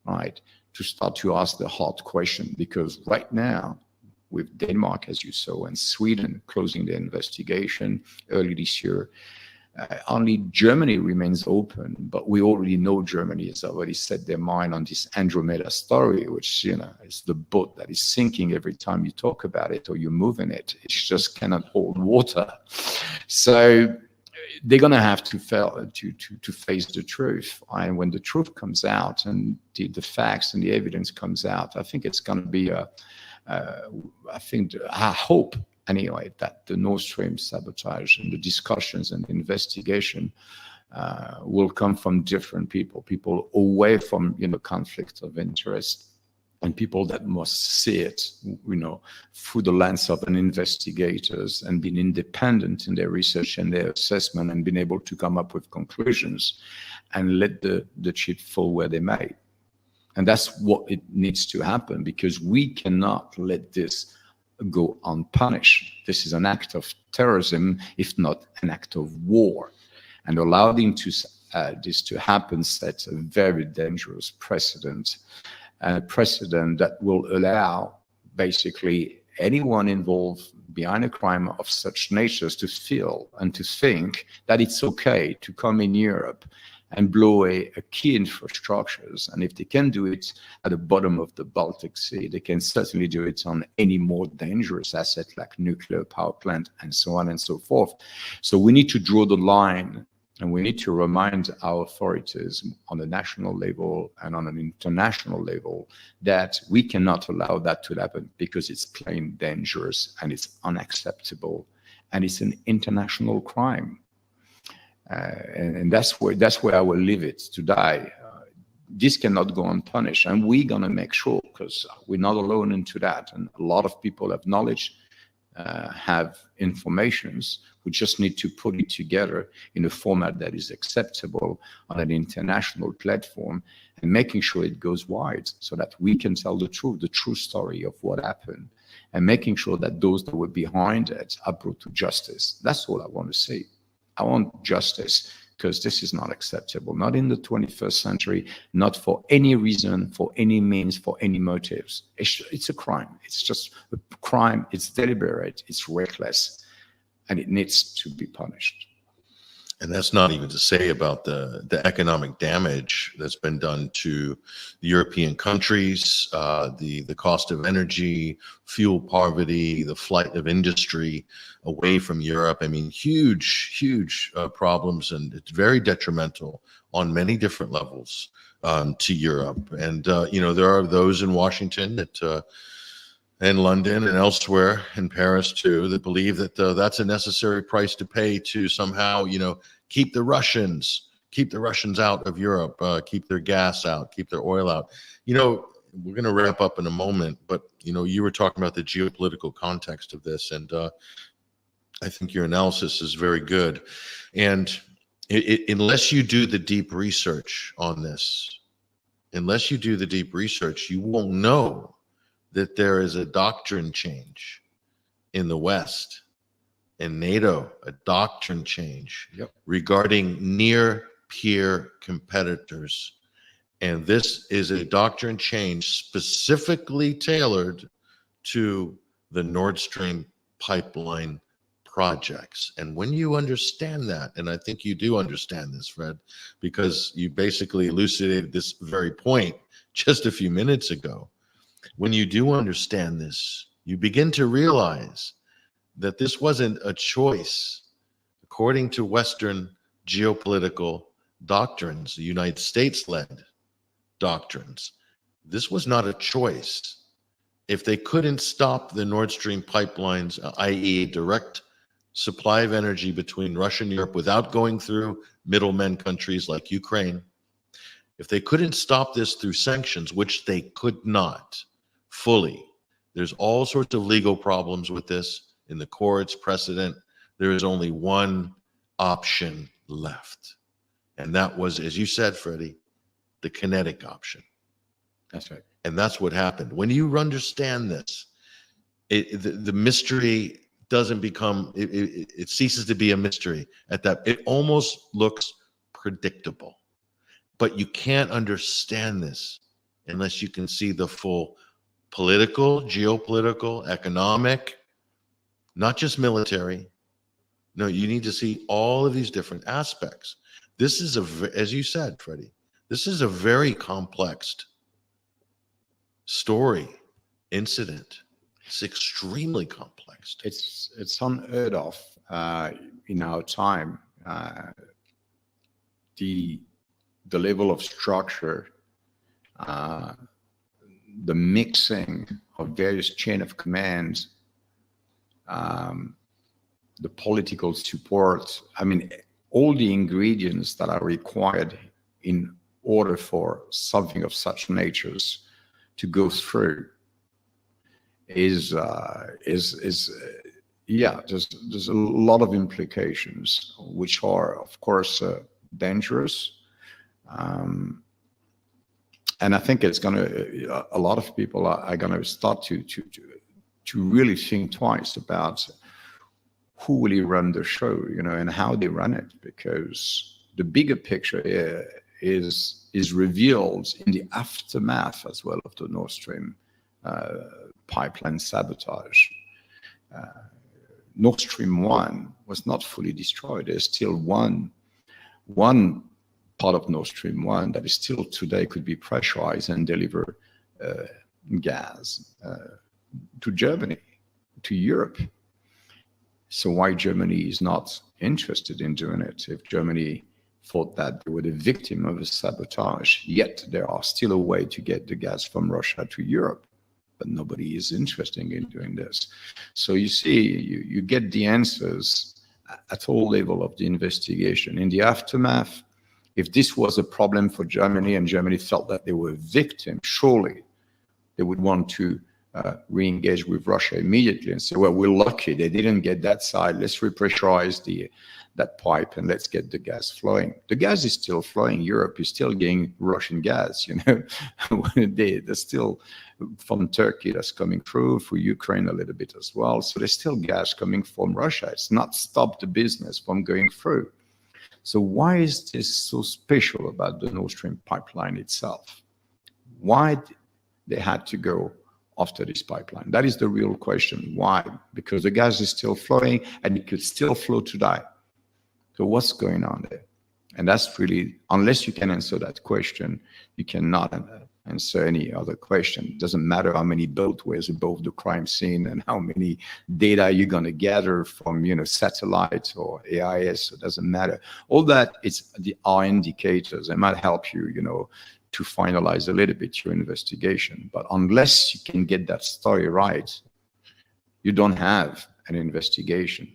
Speaker 2: right, to start to ask the hard question. Because right now, with Denmark, as you saw, and Sweden closing the investigation early this year, only Germany remains open, but we already know Germany has already set their mind on this Andromeda story, which, is the boat that is sinking every time you talk about it or you move in it. It just cannot hold water. So they're going to have to face the truth. And when the truth comes out, and the facts and the evidence comes out, I think it's going to be I hope anyway, that the Nord Stream sabotage and the discussions and the investigation will come from different people away from, conflict of interest, and people that must see it, through the lens of an investigators, and being independent in their research and their assessment, and being able to come up with conclusions and let the chips fall where they may. And that's what it needs to happen, because we cannot let this go unpunished. This is an act of terrorism, if not an act of war. And allowing this to happen sets a very dangerous precedent, and a precedent that will allow basically anyone involved behind a crime of such natures to feel and to think that it's okay to come in Europe and blow a key infrastructures. And if they can do it at the bottom of the Baltic Sea, they can certainly do it on any more dangerous asset like nuclear power plant, and so on and so forth. So we need to draw the line, and we need to remind our authorities on a national level and on an international level that we cannot allow that to happen, because it's plain dangerous, and it's unacceptable, and it's an international crime. And that's where I will leave it today. This cannot go unpunished, and we're going to make sure, because we're not alone into that, and a lot of people have knowledge, have informations. We just need to put it together in a format that is acceptable on an international platform, and making sure it goes wide, so that we can tell the true story of what happened, and making sure that those that were behind it are brought to justice. That's all I want to see. I want justice, because this is not acceptable, not in the 21st century, not for any reason, for any means, for any motives. It's a crime. It's just a crime. It's deliberate. It's reckless, and it needs to be punished.
Speaker 1: And that's not even to say about the economic damage that's been done to the European countries, the cost of energy, fuel poverty, the flight of industry away from Europe. I mean, huge problems, and it's very detrimental on many different levels to Europe. And, there are those in Washington that and London and elsewhere, in Paris too, that believe that that's a necessary price to pay to somehow, keep the Russians out of Europe, keep their gas out, keep their oil out. We're going to wrap up in a moment, but you were talking about the geopolitical context of this, and I think your analysis is very good. And unless you do the deep research on this, you won't know that there is a doctrine change in the West and NATO, a doctrine change regarding near-peer competitors. And this is a doctrine change specifically tailored to the Nord Stream pipeline projects. And when you understand that, and I think you do understand this, Fred, because you basically elucidated this very point just a few minutes ago. When you do understand this, you begin to realize that this wasn't a choice. According to Western geopolitical doctrines, the United States-led doctrines, this was not a choice. If they couldn't stop the Nord Stream pipelines, i.e. direct supply of energy between Russia and Europe without going through middlemen countries like Ukraine, if they couldn't stop this through sanctions, which they could not fully, there's all sorts of legal problems with this in the courts, precedent. There is only one option left. And that was, as you said, Freddie, the kinetic option.
Speaker 2: That's right.
Speaker 1: And that's what happened. When you understand this, the mystery doesn't become, it ceases to be a mystery at that. It almost looks predictable. But you can't understand this unless you can see the full political, geopolitical, economic, not just military. No, you need to see all of these different aspects. This is as you said, Freddie, this is a very complex story, incident. It's extremely complex.
Speaker 2: It's unheard of in our time. The level of structure, the mixing of various chain of commands, the political support, all the ingredients that are required in order for something of such natures to go through there's a lot of implications, which are, of course, dangerous. And I think it's a lot of people are going to start to really think twice about who will run the show, and how they run it, because the bigger picture is revealed in the aftermath as well of the Nord Stream pipeline sabotage. Nord Stream 1 was not fully destroyed. There's still one part of Nord Stream 1 that is still today could be pressurized and deliver gas to Germany, to Europe. So why Germany is not interested in doing it? If Germany thought that they were the victim of a sabotage, yet there are still a way to get the gas from Russia to Europe, but nobody is interested in doing this. So you see, you get the answers at all level of the investigation. In the aftermath, if this was a problem for Germany and Germany felt that they were a victim, surely they would want to re-engage with Russia immediately and say, well, we're lucky they didn't get that side. Let's repressurize that pipe and let's get the gas flowing. The gas is still flowing. Europe is still getting Russian gas, There's still from Turkey that's coming through, for Ukraine a little bit as well. So there's still gas coming from Russia. It's not stopped the business from going through. So why is this so special about the Nord Stream pipeline itself? Why they had to go after this pipeline? That is the real question. Why? Because the gas is still flowing and it could still flow today. So what's going on there? And that's really, unless you can answer that question, you cannot answer any other question. It doesn't matter how many boatways above the crime scene and how many data you're going to gather from, satellites or AIS. It doesn't matter. All that are indicators. They might help you, to finalize a little bit your investigation. But unless you can get that story right, you don't have an investigation.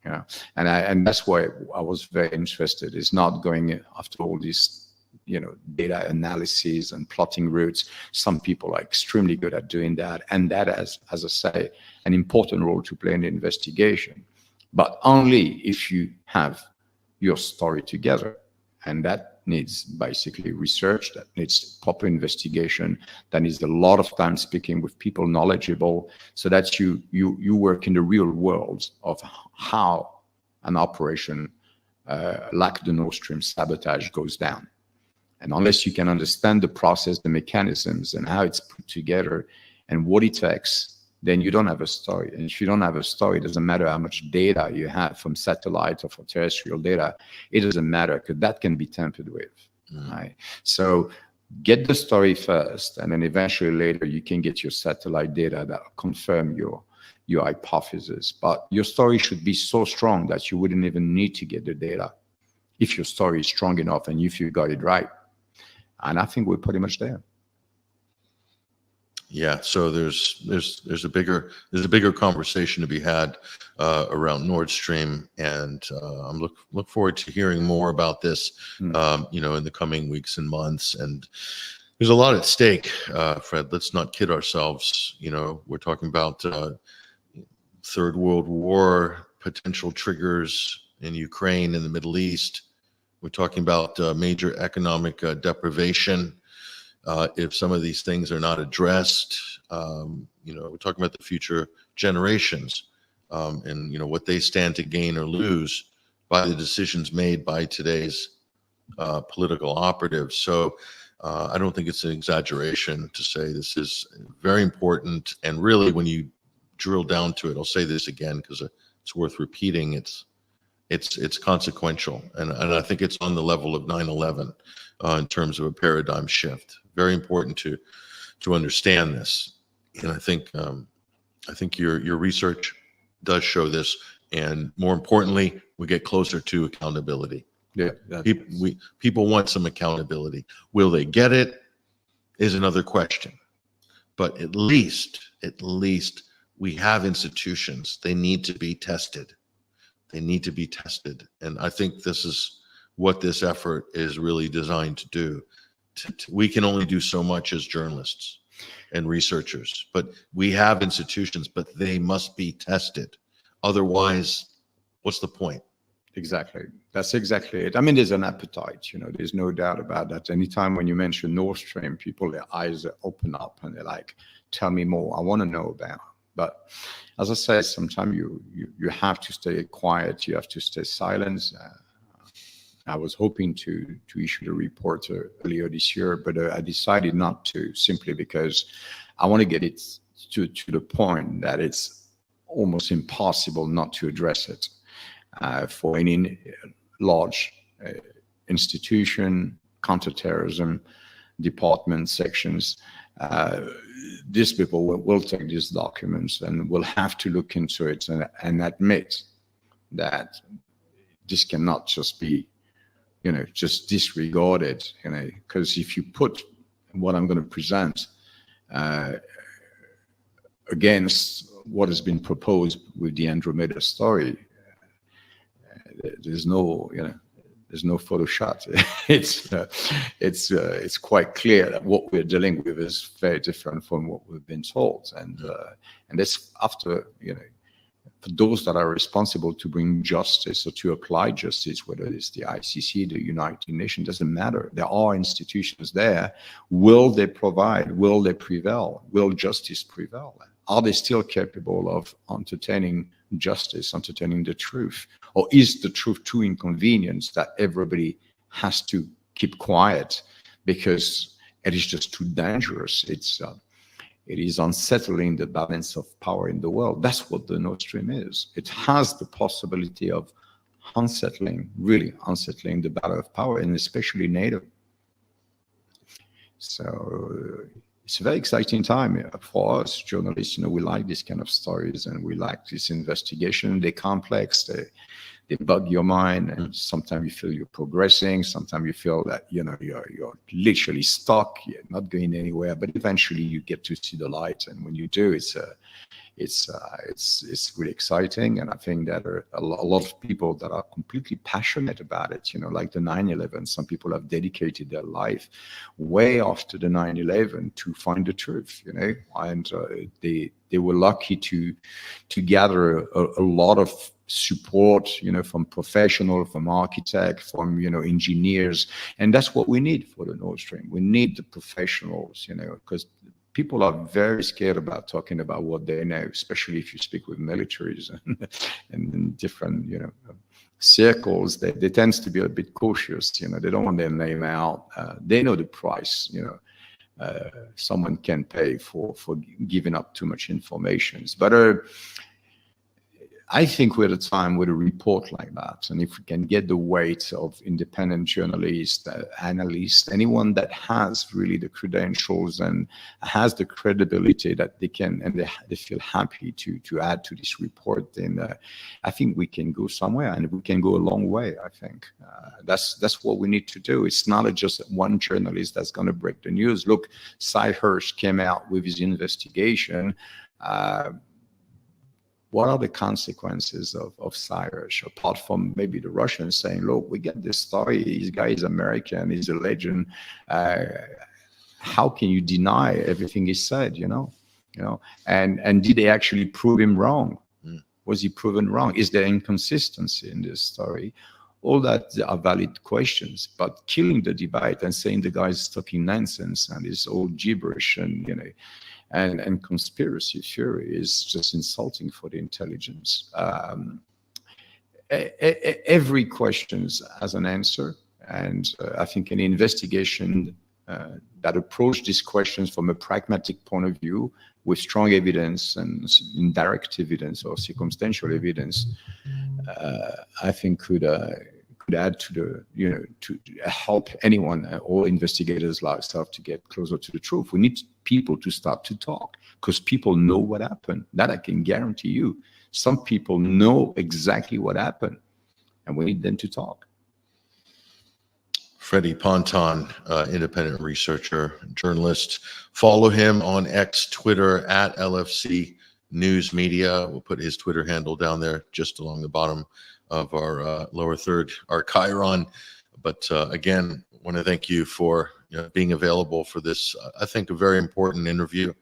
Speaker 2: Yeah, and that's why I was very interested. It's not going after all these, data analysis and plotting routes. Some people are extremely good at doing that, and that has, as I say, an important role to play in the investigation. But only if you have your story together, and that needs basically research, that needs proper investigation, that needs a lot of time speaking with people knowledgeable, so that you work in the real world of how an operation like the Nord Stream sabotage goes down. And unless you can understand the process, the mechanisms, and how it's put together and what it takes, then you don't have a story. And if you don't have a story, it doesn't matter how much data you have from satellite or from terrestrial data. It doesn't matter, because that can be tampered with. Right? So get the story first, and then eventually later you can get your satellite data that confirm your hypothesis. But your story should be so strong that you wouldn't even need to get the data if your story is strong enough and if you got it right. And I think we're pretty much there.
Speaker 1: Yeah, so there's a bigger conversation to be had around Nord Stream, and I'm look forward to hearing more about this, in the coming weeks and months. And there's a lot at stake, Fred. Let's not kid ourselves. We're talking about Third World War, potential triggers in Ukraine and the Middle East. We're talking about major economic deprivation. If some of these things are not addressed, we're talking about the future generations, and what they stand to gain or lose by the decisions made by today's political operatives. So I don't think it's an exaggeration to say this is very important. And really, when you drill down to it, I'll say this again because it's worth repeating. It's consequential, and I think it's on the level of 9/11 in terms of a paradigm shift. Very important to understand this, and I think your research does show this, and more importantly, we get closer to accountability.
Speaker 2: Yeah,
Speaker 1: people want some accountability. Will they get it? Is another question. But at least we have institutions. They need to be tested. They need to be tested, and I think this is what this effort is really designed to do. We can only do so much as journalists and researchers, but we have institutions, but they must be tested. Otherwise, what's the point?
Speaker 2: Exactly. That's exactly it. I mean, there's an appetite, there's no doubt about that. Anytime when you mention Nord Stream, people, their eyes open up and they're like, tell me more. I want to know about. But as I said, sometimes you have to stay quiet. You have to stay silent. I was hoping to issue the report earlier this year, but I decided not to, simply because I want to get it to the point that it's almost impossible not to address it for any large institution, counterterrorism department, sections. These people will take these documents and will have to look into it and admit that this cannot just be just disregarded, because if you put what I'm going to present against what has been proposed with the Andromeda story, there's no Photoshop. It's quite clear that what we're dealing with is very different from what we've been told, and that's after for those that are responsible to bring justice or to apply justice, whether it's the ICC, the United Nations, doesn't matter. There are institutions there. Will they provide? Will they prevail? Will justice prevail? Are they still capable of entertaining justice, entertaining the truth? Or is the truth too inconvenient that everybody has to keep quiet because it is just too dangerous? It is unsettling the balance of power in the world. That's what the Nord Stream is. It has the possibility of unsettling, really unsettling the battle of power, and especially NATO. So it's a very exciting time for us journalists. We like this kind of stories, and we like this investigation. They're complex, they bug your mind, and sometimes you feel you're progressing, sometimes you feel that you're literally stuck, you're not going anywhere, but eventually you get to see the light, and when you do, it's really exciting. And I think that a lot of people that are completely passionate about it, like the 9/11, some people have dedicated their life way after the 9/11 to find the truth, and they were lucky to gather a lot of support, from professionals, from architects, from, engineers. And that's what we need for the Nord Stream. We need the professionals, because people are very scared about talking about what they know, especially if you speak with militaries and in different, circles. They tend to be a bit cautious, they don't want their name out. They know the price, someone can pay for giving up too much information. But I think we're at a time with a report like that, and if we can get the weight of independent journalists, analysts, anyone that has really the credentials and has the credibility that they can, and they feel happy to add to this report, then I think we can go somewhere, and we can go a long way. I think that's what we need to do. It's not just one journalist that's going to break the news. Look, Cy Hirsch came out with his investigation. What are the consequences of Cyrus, apart from maybe the Russians saying, look, we get this story, this guy is American, he's a legend. How can you deny everything he said, And did they actually prove him wrong? Was he proven wrong? Is there inconsistency in this story? All that are valid questions, but killing the debate and saying the guy's talking nonsense and is all gibberish and conspiracy theory is just insulting for the intelligence. Every question has an answer, and I think an investigation that approach these questions from a pragmatic point of view with strong evidence and indirect evidence or circumstantial evidence, I think could add to to help anyone or investigators like ourselves to get closer to the truth. We need people to start to talk, because people know what happened. That I can guarantee you. Some people know exactly what happened, and we need them to talk.
Speaker 1: Freddie Ponton, independent researcher, journalist. Follow him on X, Twitter, at LFC News Media. We'll put his Twitter handle down there just along the bottom of our lower third, our Chiron. But again, I want to thank you for being available for this, I think, a very important interview,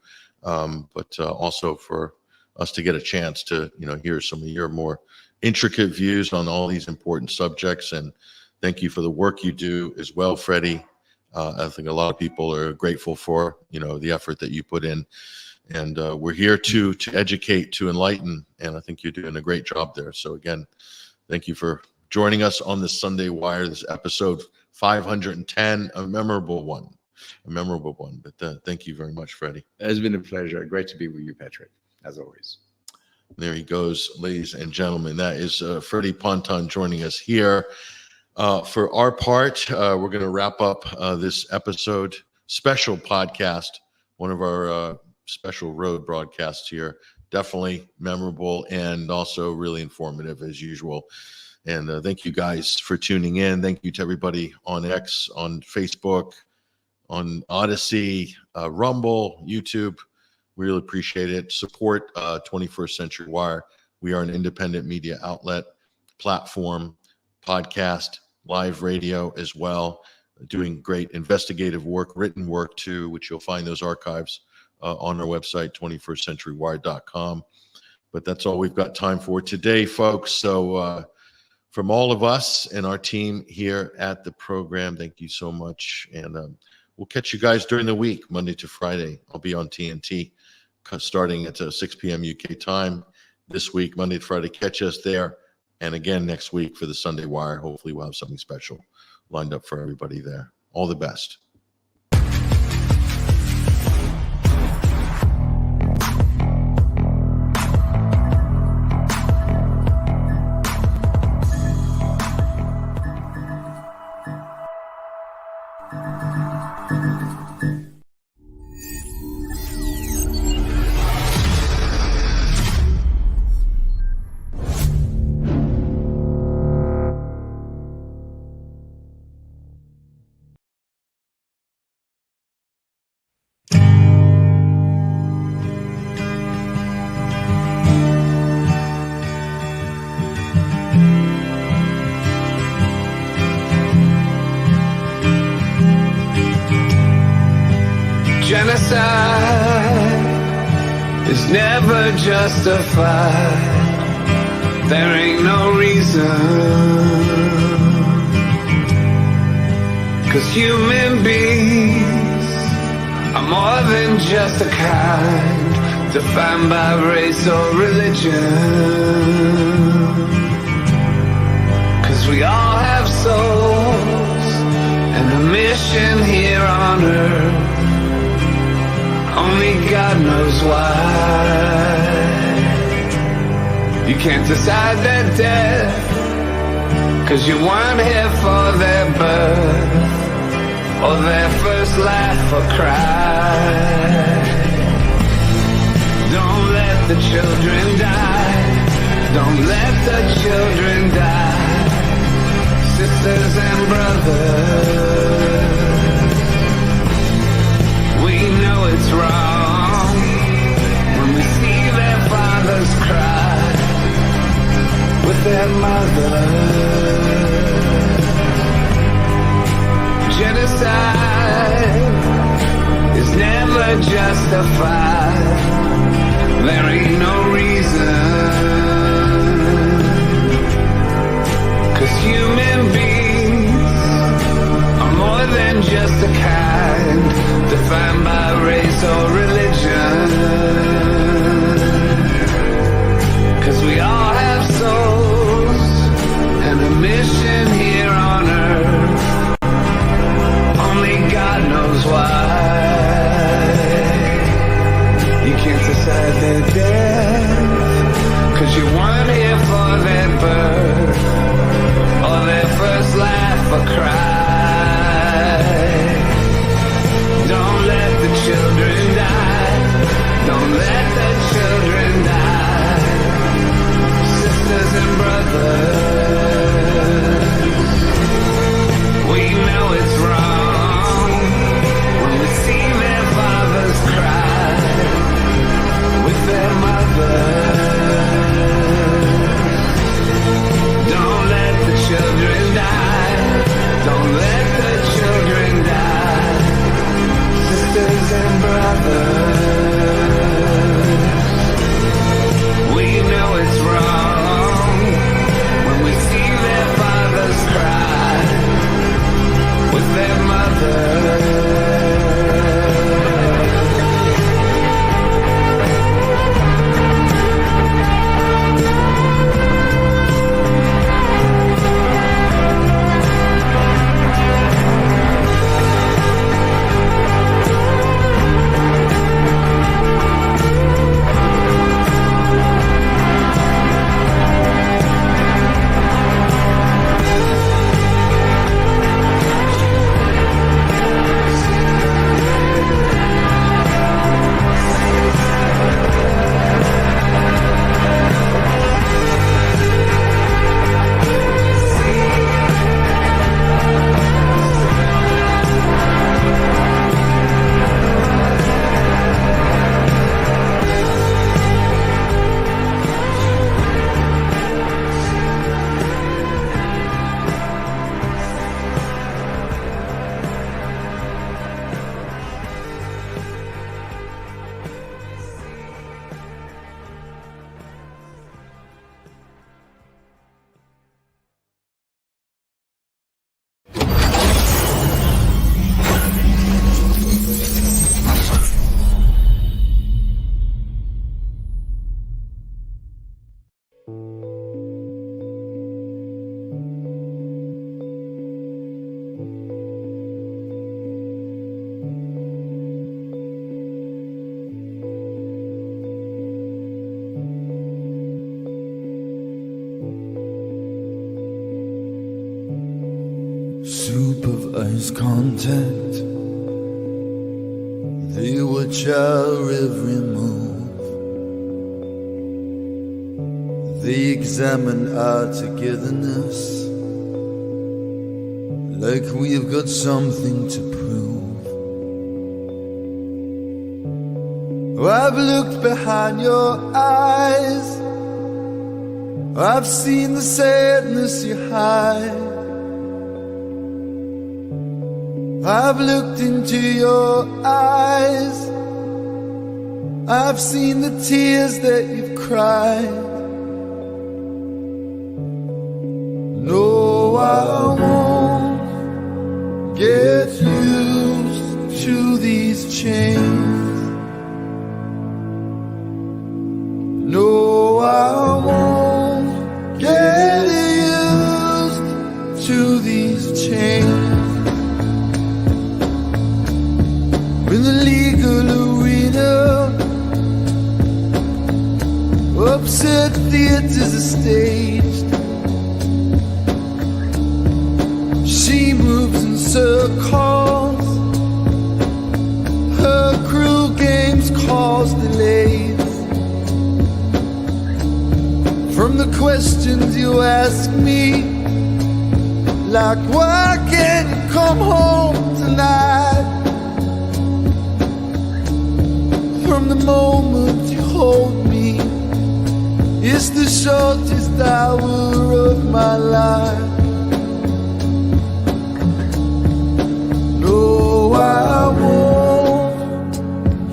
Speaker 1: but also for us to get a chance to hear some of your more intricate views on all these important subjects. And thank you for the work you do as well, Freddie. I think a lot of people are grateful for the effort that you put in, and we're here to educate, to enlighten, and I think you're doing a great job there. So again, thank you for joining us on the Sunday Wire, this episode 510, a memorable one. But thank you very much, Freddie.
Speaker 2: It's been a pleasure. Great to be with you, Patrick, as always.
Speaker 1: There he goes, ladies and gentlemen. That is Freddie Ponton joining us here. For our part, we're going to wrap up this episode, special podcast, one of our special road broadcasts here. Definitely memorable and also really informative as usual. And thank you guys for tuning in. Thank you to everybody on X, on Facebook, on Odyssey, Rumble, YouTube. We really appreciate it. Support 21st Century Wire. We are an independent media outlet, platform, podcast, live radio as well, doing great investigative work, written work too, which you'll find those archives on our website, 21stcenturywire.com. But that's all we've got time for today, folks. So from all of us and our team here at the program, thank you so much. And we'll catch you guys during the week, Monday to Friday. I'll be on TNT starting at 6 p.m. UK time this week, Monday to Friday. Catch us there. And again, next week for the Sunday Wire. Hopefully we'll have something special lined up for everybody there. All the best.
Speaker 5: Genocide is never justified. There ain't no reason, 'cause human beings are more than just a kind, defined by race or religion. 'Cause we all have souls and a mission here on earth. Only God knows why. You can't decide their death, 'cause you weren't here for their birth, or their first laugh or cry. Don't let the children die. Don't let the children die. Sisters and brothers, we know it's wrong when we see their fathers cry with their mothers. Genocide is never justified. There ain't no reason, 'cause human beings are more than just a kind, defined by race or religion. 'Cause we all have souls and a mission here on earth. Only God knows why. You can't decide their death, 'cause you weren't here for their birth, or their first laugh or cry. Don't let the children die. Don't let the children die. Sisters and brothers, we know it's wrong when we see their fathers cry with their mothers. Don't let the children die. Don't let the children die. Sisters and brothers, we know it's wrong when we see their fathers cry with their mothers.
Speaker 6: Supervised contact, they watch our every move. They examine our togetherness like we've got something to prove. Oh, I've looked behind your eyes, I've seen the sadness you hide. I've looked into your eyes. I've seen the tears that you've cried. No, I won't get used to these chains. No, I won't get used to these chains. In the legal arena, absurd theaters are staged. She moves in circles. Her cruel games cause delays. From the questions you ask me, like why can't you come home tonight? From the moment you hold me, it's the shortest hour of my life. No, I won't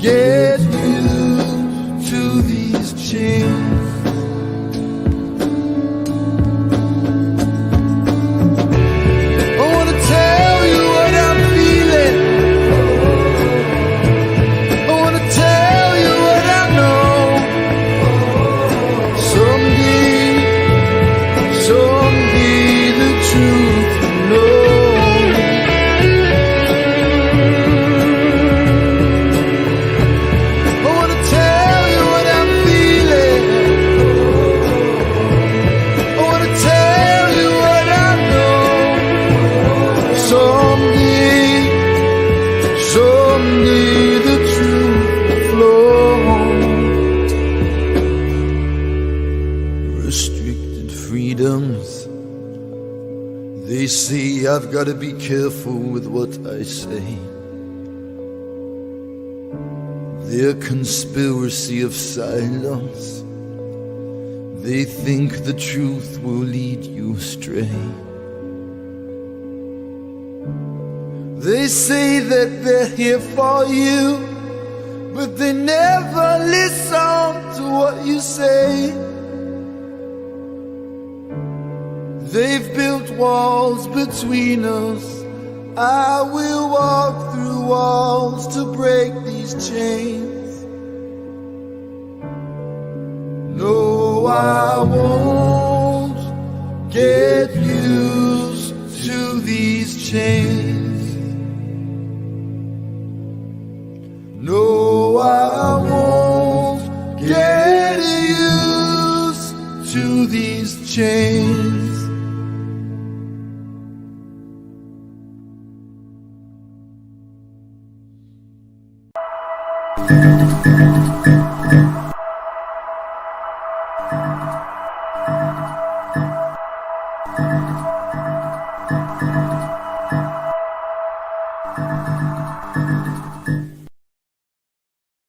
Speaker 6: get used to these chains. I wanna tell you what I'm feeling. I wanna tell you what I know. Someday the truth will know. I wanna tell you what I'm feeling. I wanna tell you what I know. Someday the truth will flow. Restricted freedoms. They say I've got to be careful with what I say. Their conspiracy of silence. They think the truth will lead you astray. They say that they're here for you, but they never listen to what you say. They've built walls between us. I will walk through walls to break these chains. No, I won't get used to these chains. No, I won't get used to these chains.